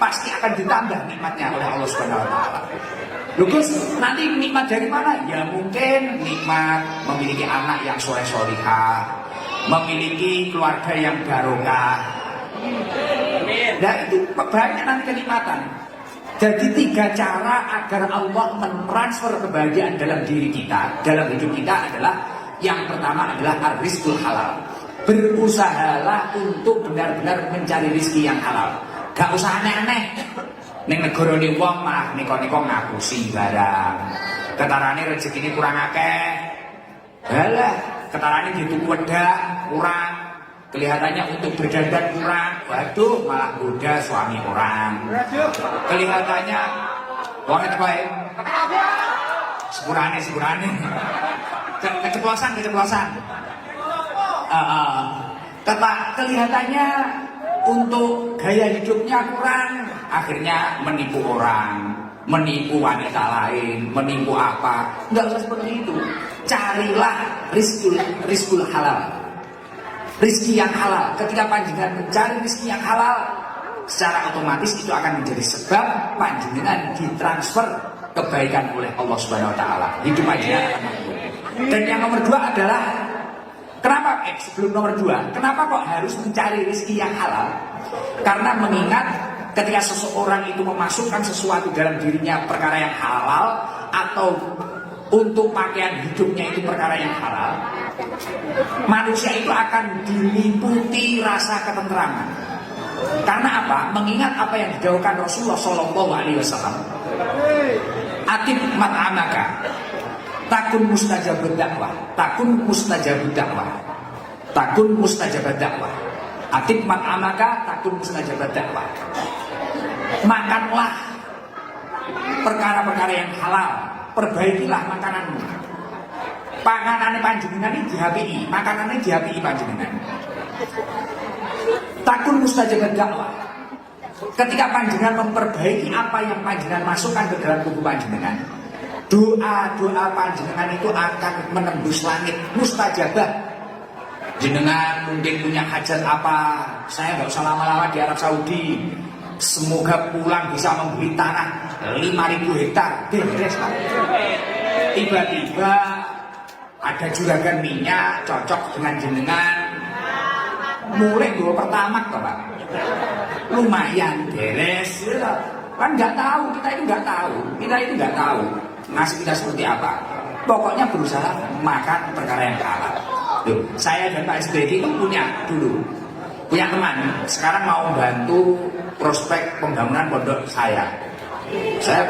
pasti akan ditambah nikmatnya oleh Allah Subhanahu Wa Taala. Lugus, nanti nikmat dari mana? Ya mungkin nikmat memiliki anak yang soleh solihah, memiliki keluarga yang barokah, Nah itu banyak nanti kenikmatan. Jadi 3 cara agar Allah mentransfer kebahagiaan dalam diri kita, dalam hidup kita adalah yang pertama adalah ar-rizqul halal. Berusahalah untuk benar-benar mencari rezeki yang halal. Gak usah aneh-aneh. Ning negara ni wong malah niko-niko ngapusi barang. Ketarane rezeki ini kurang akeh. Halah, ketarane dituku wedak kurang. Kelihatannya untuk berdandan kurang. Waduh, malah goda suami orang. Kelihatannya wongnya baik. Sepurane. Keceplosan. Kelihatannya untuk gaya hidupnya kurang, akhirnya menipu orang, menipu wanita lain, menipu apa. Enggak usah seperti itu. Carilah rizqul halal, rizki yang halal. Ketika panjenengan mencari rizki yang halal, secara otomatis itu akan menjadi sebab panjenengan ditransfer kebaikan oleh Allah Subhanahu Wa Taala. Hidup panjenengan akan makmur. Dan yang nomor 2 adalah kenapa? Sebelum nomor 2, kenapa kok harus mencari rezeki yang halal? Karena mengingat ketika seseorang itu memasukkan sesuatu dalam dirinya perkara yang halal, atau untuk pakaian hidupnya itu perkara yang halal, manusia itu akan diliputi rasa ketenteraman. Karena apa? Mengingat apa yang didhawuhkan Rasulullah Shallallahu Alaihi Wasallam. Atib mat'amaka takun mustajabud dakwah, takun mustajabud dakwah, takun mustajabud dakwah. Atib mat'amaka takun mustajabud dakwah. Makanlah perkara-perkara yang halal, perbaikilah makananmu. Pakanannya panjenengan ini dihapi'i, makanannya dihapi'i panjenengan. Takun mustajabud dakwah. Ketika panjenengan memperbaiki apa yang panjenengan masukkan ke dalam tubuh panjenengan, doa-doa panjenengan itu akan menembus langit, mustajabah. Jenengan mungkin punya hajat apa, saya nggak usah lama-lama di Arab Saudi, semoga pulang bisa membeli tanah 5.000 hektar, beres Pak. Tiba-tiba ada juragan minyak cocok dengan jenengan, mulai dua pertama toh Pak, lumayan beres, kan nggak tahu, kita itu nggak tahu nasib kita seperti apa. Pokoknya berusaha makan perkara yang halal. Tuh, saya dan Pak SBY itu punya teman, sekarang mau bantu prospek pembangunan pondok saya. Saya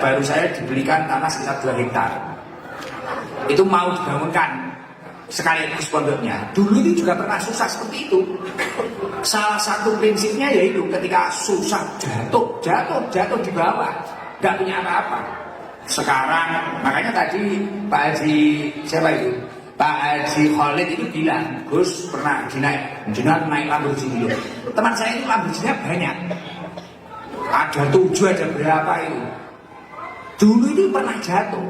dibelikan tanah sekitar 2 hektar. Itu mau dibangunkan sekaligus pondoknya. Dulu itu juga pernah susah seperti itu. Salah satu prinsipnya yaitu ketika susah jatuh di bawah, nggak punya apa-apa. Sekarang makanya tadi Pak Haji siapa itu? Pak Haji Khalid itu bilang, Gus pernah naik Lamborghini. Teman saya itu Lamborghini banyak. Ada 7, ada berapa itu. Dulu itu pernah jatuh.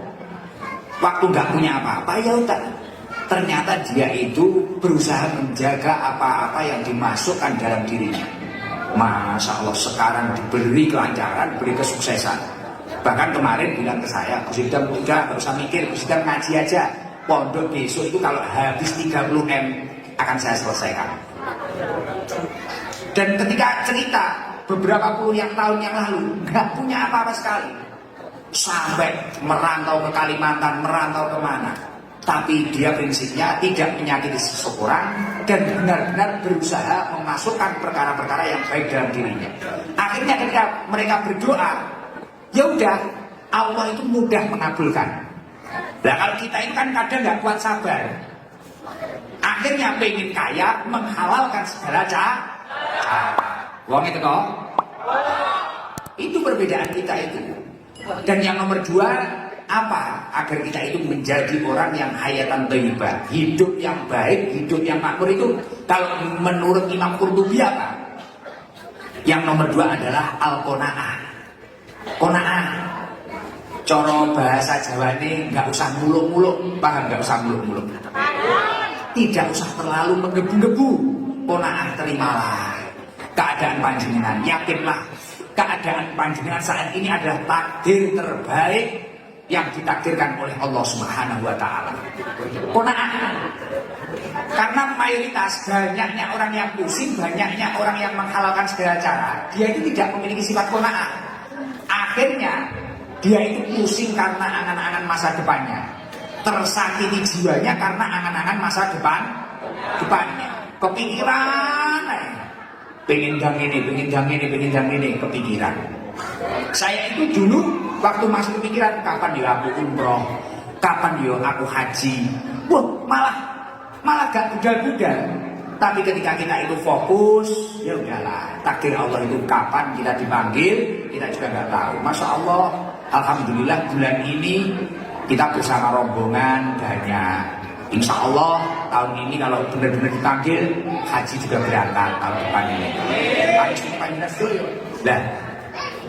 Waktu nggak punya apa-apa ya udah. Ternyata dia itu berusaha menjaga apa-apa yang dimasukkan dalam dirinya. Masya Allah sekarang diberi kelancaran, diberi kesuksesan. Bahkan kemarin bilang ke saya, Gus Idam udah gak usah mikir, Gus Idam ngaji aja. Pondok besok itu kalau habis 30M akan saya selesaikan. Dan ketika cerita beberapa puluh tahun yang lalu nggak punya apa-apa sekali, sampai merantau ke Kalimantan, merantau kemana, tapi dia prinsipnya tidak menyakiti seseorang dan benar-benar berusaha memasukkan perkara-perkara yang baik dalam dirinya. Akhirnya ketika mereka berdoa, ya udah Allah itu mudah mengabulkan. Nah kalau kita itu kan kadang nggak kuat sabar, akhirnya pengen kaya, menghalalkan segala cara. Wong itu kok. Itu perbedaan kita itu. Dan yang nomor 2 apa? Agar kita itu menjadi orang yang hayatan thayyibah, hidup yang baik, hidup yang makmur itu. Kalau menurut Imam Qurtubi apa? Yang nomor 2 adalah al-qanaah. Qanaah. Coro bahasa Jawa ini nggak usah muluk-muluk, paham? Nggak usah muluk-muluk. Tidak usah terlalu menggebu-gebu. Qanaah, terimalah keadaan panjenengan, yakinlah keadaan panjenengan saat ini adalah takdir terbaik yang ditakdirkan oleh Allah Subhanahu Wa Taala. Qanaah. Karena Karena mayoritas banyaknya orang yang pusing, banyaknya orang yang menghalalkan segala cara, dia itu tidak memiliki sifat qanaah. Akhirnya dia itu pusing karena angan-angan masa depannya, tersakiti jiwanya karena angan-angan masa depannya. Kepikiran, pengen gang ini, kepikiran. Saya itu dulu waktu masih kepikiran kapan ya aku umroh, kapan ya aku haji. Wah, malah gak budal-budal. Tapi ketika kita itu fokus, ya udahlah, takdir Allah itu kapan kita dipanggil, kita juga nggak tahu. Masya Allah, alhamdulillah bulan ini kita bersama rombongan banyak. Insya Allah tahun ini kalau benar-benar dipanggil, haji juga berangkat tahun depan ini. Nah,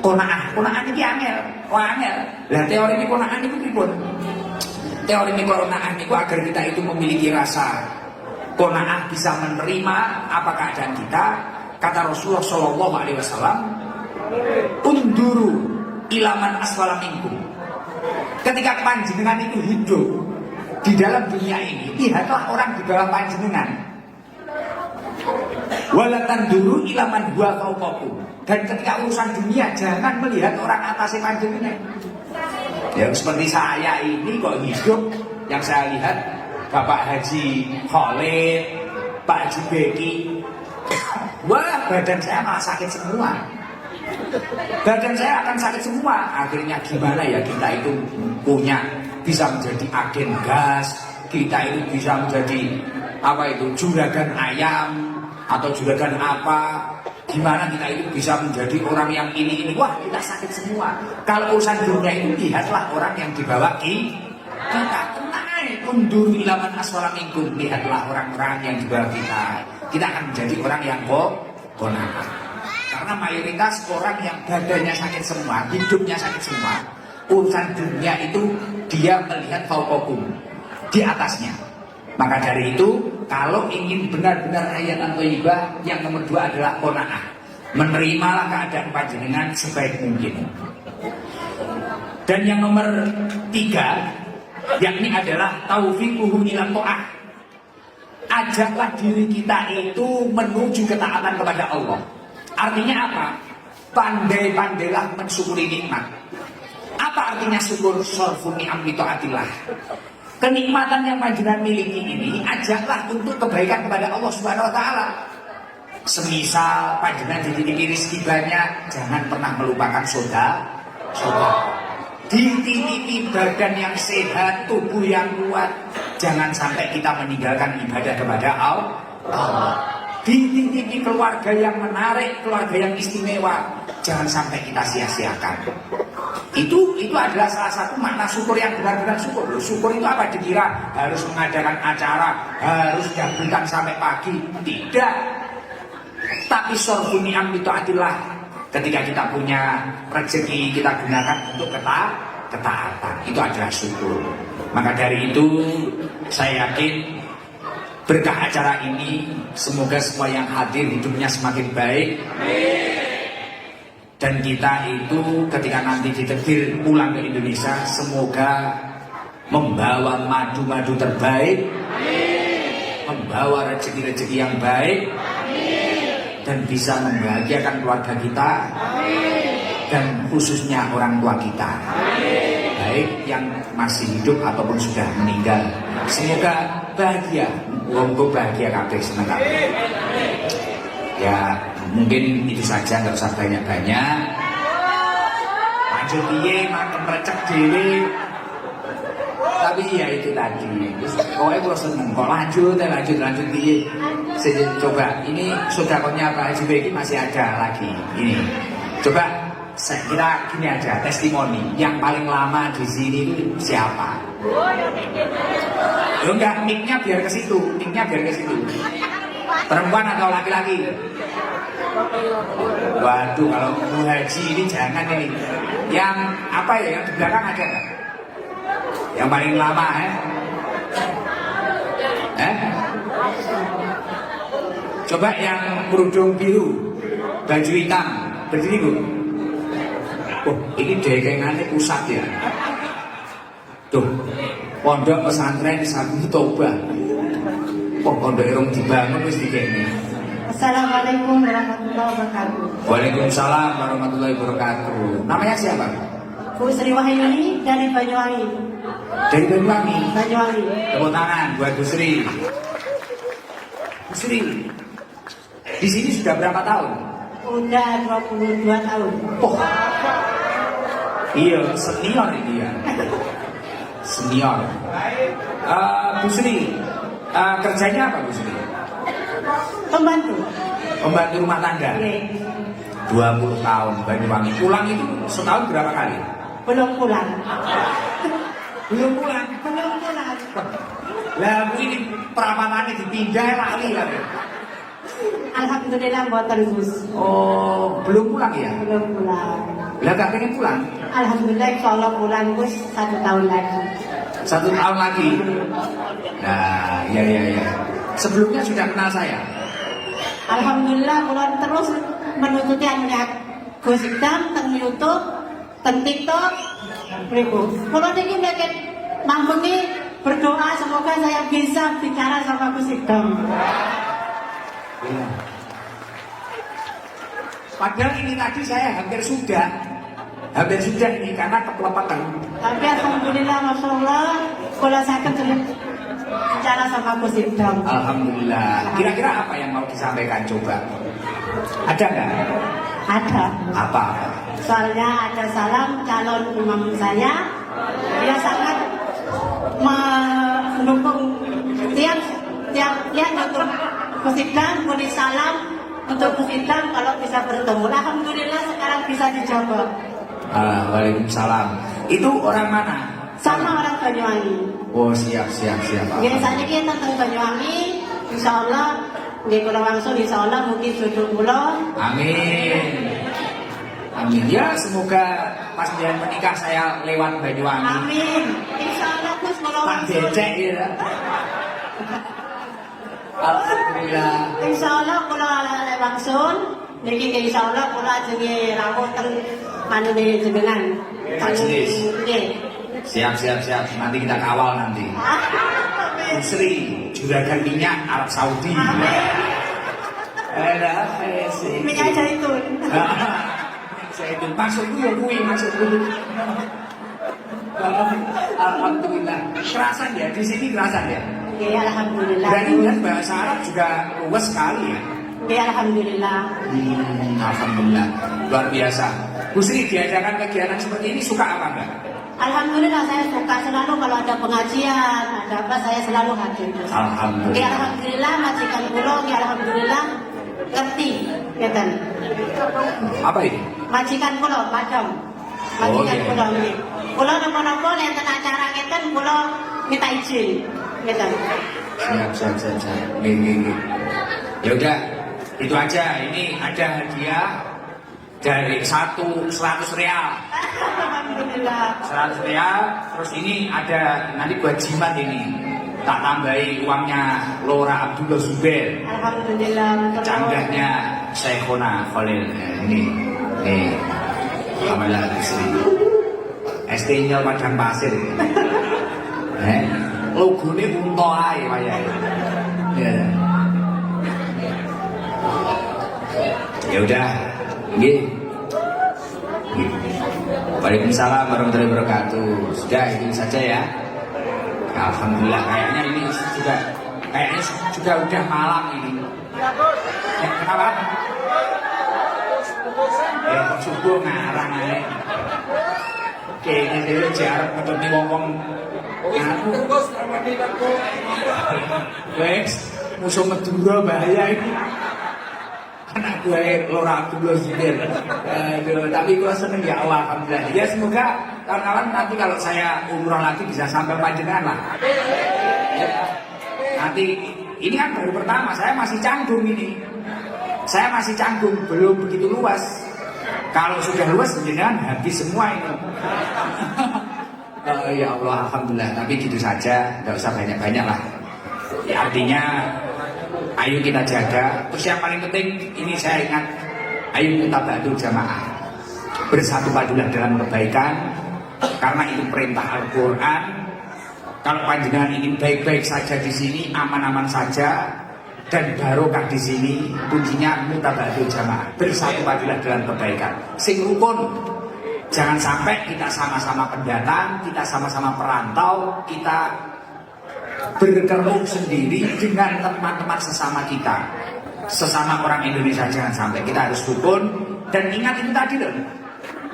kona'ah ini angel. Lah teori ini kona'ah ini pun. Teori ini kona'ah ini agar kita itu memiliki rasa kona'ah, bisa menerima apa keadaan kita. Kata Rasulullah Shallallahu Alaihi Wasallam, unduru ilaman aswala minkum. Ketika panjenengan itu hidup di dalam dunia ini, lihatlah orang di bawah panjenengan. Walatan duru ilaman huwa fauqakum. Dan ketika urusan dunia, jangan melihat orang atasnya panjenengan. Ya seperti saya ini kok hidup, yang saya lihat Bapak Haji Khalid, Pak Haji Beki, wah badan saya malah sakit semua. Badan saya akan sakit semua. Akhirnya gimana ya kita itu bisa menjadi agen gas, kita itu bisa menjadi juragan ayam atau juragan apa. Gimana kita itu bisa menjadi orang yang ini. Wah kita sakit semua. Kalau urusan dunia itu lihatlah orang yang dibawa kita. Undur ilaman aswala minkum. Lihatlah orang-orang yang dibawa kita. Kita akan menjadi orang yang qanaah. Karena mayoritas orang yang badannya sakit semua, hidupnya sakit semua, urusan dunia itu dia melihat fauqakum, di atasnya. Maka dari itu, kalau ingin benar-benar hayatan thayyibah, yang nomor 2 adalah qanaah. Menerimalah keadaan panjenengan sebaik mungkin. Dan yang nomor 3, yakni adalah taufiquhu ila ta'ah. Ajaklah diri kita itu menuju ketaatan kepada Allah. Artinya apa? Pandai-pandailah mensyukuri nikmat. Apa artinya syukur? Syarfu ni'am li ta'atillah. Kenikmatan yang panjenengan miliki ini ajaklah untuk kebaikan kepada Allah Subhanahu wa taala. Semisal panjenengan dititipi rezeki banyak, jangan pernah melupakan sedekah. Dititipi badan yang sehat, tubuh yang kuat, jangan sampai kita meninggalkan ibadah kepada Allah. Dititipi keluarga yang menarik, keluarga yang istimewa, jangan sampai kita sia-siakan. Itu adalah salah satu makna syukur yang benar-benar syukur. Syukur itu apa? Dikira harus mengadakan acara, harus gabungkan sampai pagi. Tidak. Tapi syarfu ni'am li ta'atillah. Ketika kita punya rezeki, kita gunakan untuk ketaatan. Itu adalah syukur. Maka dari itu saya yakin berkah acara ini, semoga semua yang hadir hidupnya semakin baik. Dan kita itu ketika nanti ditakdir pulang ke Indonesia, semoga membawa madu-madu terbaik, membawa rezeki-rezeki yang baik, dan bisa membahagiakan keluarga kita, dan khususnya orang tua kita, baik yang masih hidup ataupun sudah meninggal. Semoga bahagia, wonggo bahagia kabeh seneng kabeh. Ya mungkin itu saja, nggak usah banyak-banyak. Lanjut piye makan recek dhewe. Tapi ya itu tadi. Pokoknya kalau seneng kok lanjut piye. Coba ini sedekahnya Pak Haji Beki masih ada lagi. Ini coba saya kira gini aja, testimoni yang paling lama di sini itu siapa? Lo enggak, mic-nya biar ke situ. Perempuan atau laki-laki? Waduh, kalau Bu Haji ini jangan ini. Yang apa ya? Yang di belakang ada nggak? Yang paling lama Coba yang kerudung biru, baju hitam, berdiri Bu. Oh, ini dekengannya pusat ya. Tuh, pondok pesantren Sabu Toba. Pondok irung dibangun wis dikene. Assalamualaikum warahmatullahi wabarakatuh. Waalaikumsalam warahmatullahi wabarakatuh. Namanya siapa? Bu Sri Wahyuni dari Banyuwangi. Dari Banyuwangi. Banyuwangi. Tepuk tangan buat Bu Sri. Bu Sri, di sini sudah berapa tahun? Udah 22 tahun. Oh, iya, senior ini ya. Senior. Bu Sri, kerjanya apa Bu Sri? Pembantu. Pembantu rumah tangga. Oke. 20 tahun Banyuwangi. Pulang itu setahun berapa kali? Belum pulang. Belum pulang. Belum pulang. Lah Bu ini perawatannya dipindah lali lah. Alhamdulillah buatan Gus. Oh, belum pulang ya? Belum pulang. Lah gak pengen pulang? Alhamdulillah insya Allah pulang Gus 1 tahun lagi. 1 tahun lagi. Nah, iya. Sebelumnya sudah kenal saya. Alhamdulillah pulang terus menututi anunya Gus Idam teng YouTube, teng TikTok. Beribu. Pulang ini mungkin mambengi berdoa semoga saya bisa bicara sama Gus Idam. Iya. Padahal ini tadi saya hampir sudah ini karena keplepetan. Tapi alhamdulillah masya Allah kalau saya ketemu bicara sama Gus Idam. Alhamdulillah. Kira-kira apa yang mau disampaikan coba? Ada nggak? Ada. Apa? Soalnya ada salam calon imam saya. Dia sangat mendukung tiap untuk Gus Idam, beri salam untuk Gus Idam kalau bisa bertemu. Alhamdulillah sekarang bisa dijawab. Waalaikumsalam. Itu orang mana? Sama orang Banyuwangi. Oh siap. Biasanya kita tentang Banyuwangi, insya Allah di Pulau Wangsul, insya Allah mungkin jodoh pulau. Amin. Ya semoga pas dia menikah saya lewat Banyuwangi. Amin. Insya Allah Gus Pulau Tak Wangsul. becek ya. Alhamdulillah. Insya Allah Pulau Wangsul. Niki insya Allah Pulau jenenge rawuh teng anu ne jenengan. Majelis. Nggih. Siap. Nanti kita kawal nanti. Bu Sri, juragan minyak Arab Saudi. Minyak zaitun. Zaitun. Maksudku ya kuwi maksudku. Alhamdulillah. Kerasan ya di sini kerasan ya. Oke, alhamdulillah. Dan ini kan bahasa Arab juga luas sekali ya. Oke, alhamdulillah. Alhamdulillah. Luar biasa. Bu Sri diadakan kegiatan seperti ini suka apa enggak? Alhamdulillah saya suka selalu kalau ada pengajian, ada apa saya selalu hadir. Alhamdulillah. Oke, alhamdulillah majikan kula, oke, alhamdulillah ngerti, ngeten. Apa ini? Majikan kula, padam. Oh, Majikan iya. kula nggih. Kula napa-napa enten acara ngeten kula minta izin. Ngeten. Siap. Nih. Ya udah, itu aja. Ini ada hadiah dari 100 real. Alhamdulillah. 100 real. Terus ini ada nanti buat jimat ini. Tak tambahi uangnya Lora Abdullah Zubair. Alhamdulillah. Canggahnya Syekhona Khalil. Ini. Alhamdulillah istri. ST-nya Padang Pasir. Logone unta ae wayahe. Ya. Ya udah. Nggih. Waalaikumsalam warahmatullahi wabarakatuh. Sudah itu saja ya. Alhamdulillah kayaknya ini juga udah malam ini. Kenapa? Subuh ngarang ae. Oke, ini dhewe jarep ketemu wong-wong anu. Wes, musuh Madura bahaya iki. Anak gue Lora Abdullah Zubair. Tapi gue seneng ya Allah, alhamdulillah. Ya semoga kawan-kawan nanti kalau saya umroh lagi bisa sampai panjenengan lah. Ya. Nanti ini kan baru pertama, saya masih canggung ini. Saya masih canggung, belum begitu luas. Kalau sudah luas, jangan habis semua ini. Ya Allah, alhamdulillah. Tapi gitu saja, nggak usah banyak-banyak lah. Ya artinya, ayo kita jaga. Terus yang paling penting, ini saya ingat, ayo kita bantu jamaah. Bersatu padulah dalam kebaikan, karena itu perintah Al-Quran. Kalau panjenengan ingin baik-baik saja di sini, aman-aman saja, dan barokah di sini, kuncinya mutabadil jamaah, bersatu padalah dalam kebaikan. Sing rukun, jangan sampai kita sama-sama pendatang, kita sama-sama perantau, kita berkeruk sendiri dengan teman-teman sesama kita, sesama orang Indonesia. Jangan sampai, kita harus rukun. Dan ingat itu tadi loh,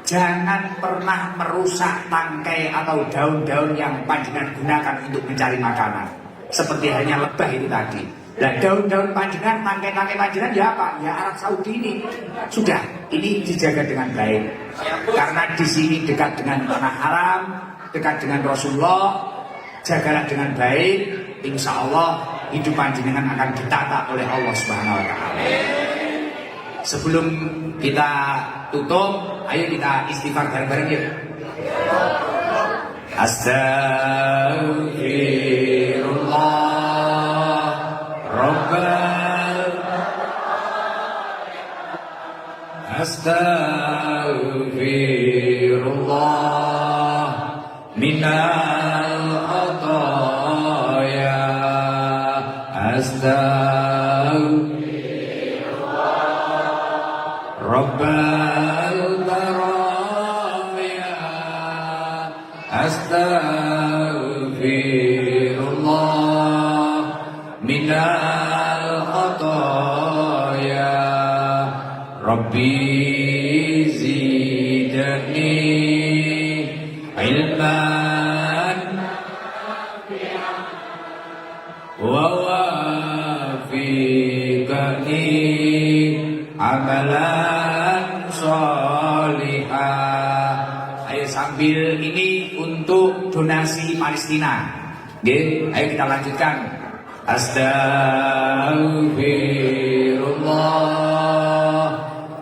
jangan pernah merusak tangkai atau daun-daun yang panjenengan gunakan untuk mencari makanan. Seperti hanya lebah itu tadi. Nah, daun-daun panjenengan, tangkai-tangkai panjenengan ya apa? Ya Arab Saudi ini. Sudah, ini dijaga dengan baik. Karena di sini dekat dengan tanah haram, dekat dengan Rasulullah, jagalah dengan baik. Insya Allah hidup panjenengan akan ditata oleh Allah Subhanahu Wa Taala. Sebelum kita tutup, ayo kita istighfar bareng-bareng yuk. Astaghfirullah Rabbal Astaghfirullah minal khataya Rabbal baraya astaghfirullah minal khataya Rabbi zidni ilman wa wafiqni amalan sholihah. Ayo sambil ini untuk donasi Palestina. Oke, ayo kita lanjutkan. Astaghfirullah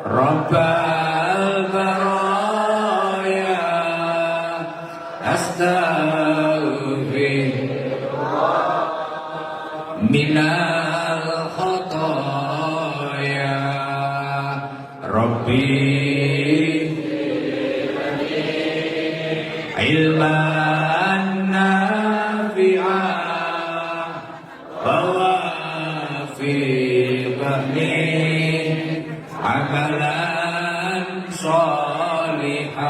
Rabbal baraya astaghfirullah minal khataya Rabbi ilman nafi'an wa wafiqni amalan sholihah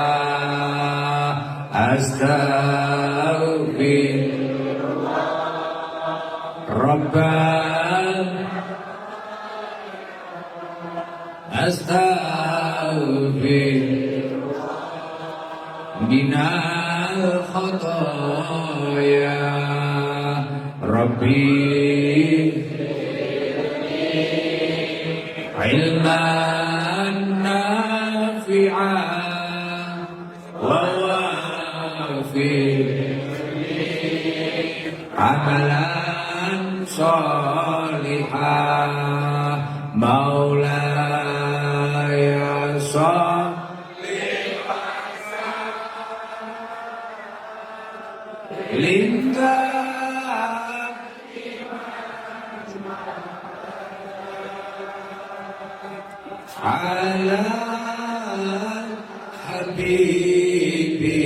astaghfirullah Rabbal astaghfirullah minal khataya Rabbi ilman nafi'an wa wafiqni amalan sholihah Maulaya sholli lintah ala habibi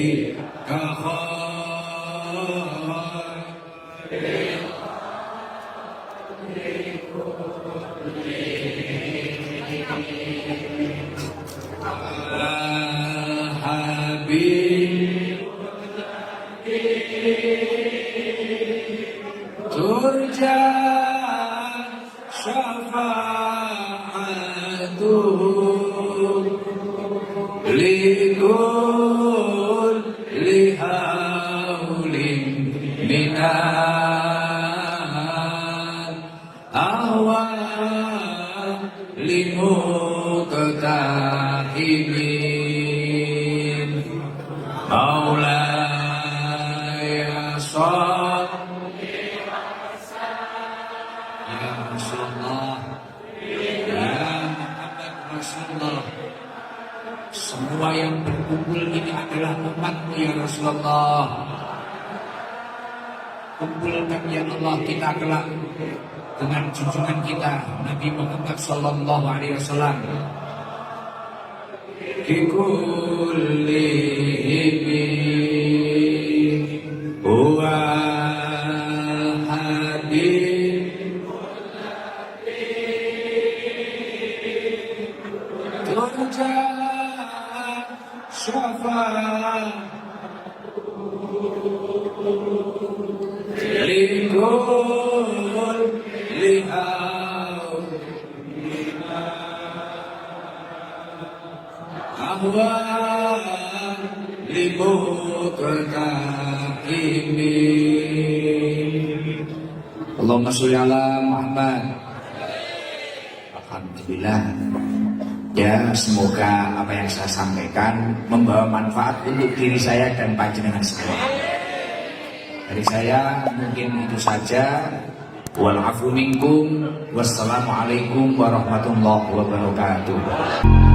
turja syafa'atuh likul lihaulin minal awal limuqtahimin Maulaya sholli ya Rasulullah ya Muhammad Rasulullah. Semua yang berkumpul ini adalah umatmu ya Rasulullah. Kumpulkan ya Allah kita kelak dengan junjungan kita Nabi Muhammad sallallahu alaihi wasallam. Bikulli huwa lihau ahwan limutakimi. Allahumma sholli ala Muhammad. Alhamdulillah. Ya, semoga apa yang saya sampaikan membawa manfaat untuk diri saya dan panjenengan semua. Dari saya mungkin itu saja. Wal afu minkum. Wassalamualaikum warahmatullahi wabarakatuh.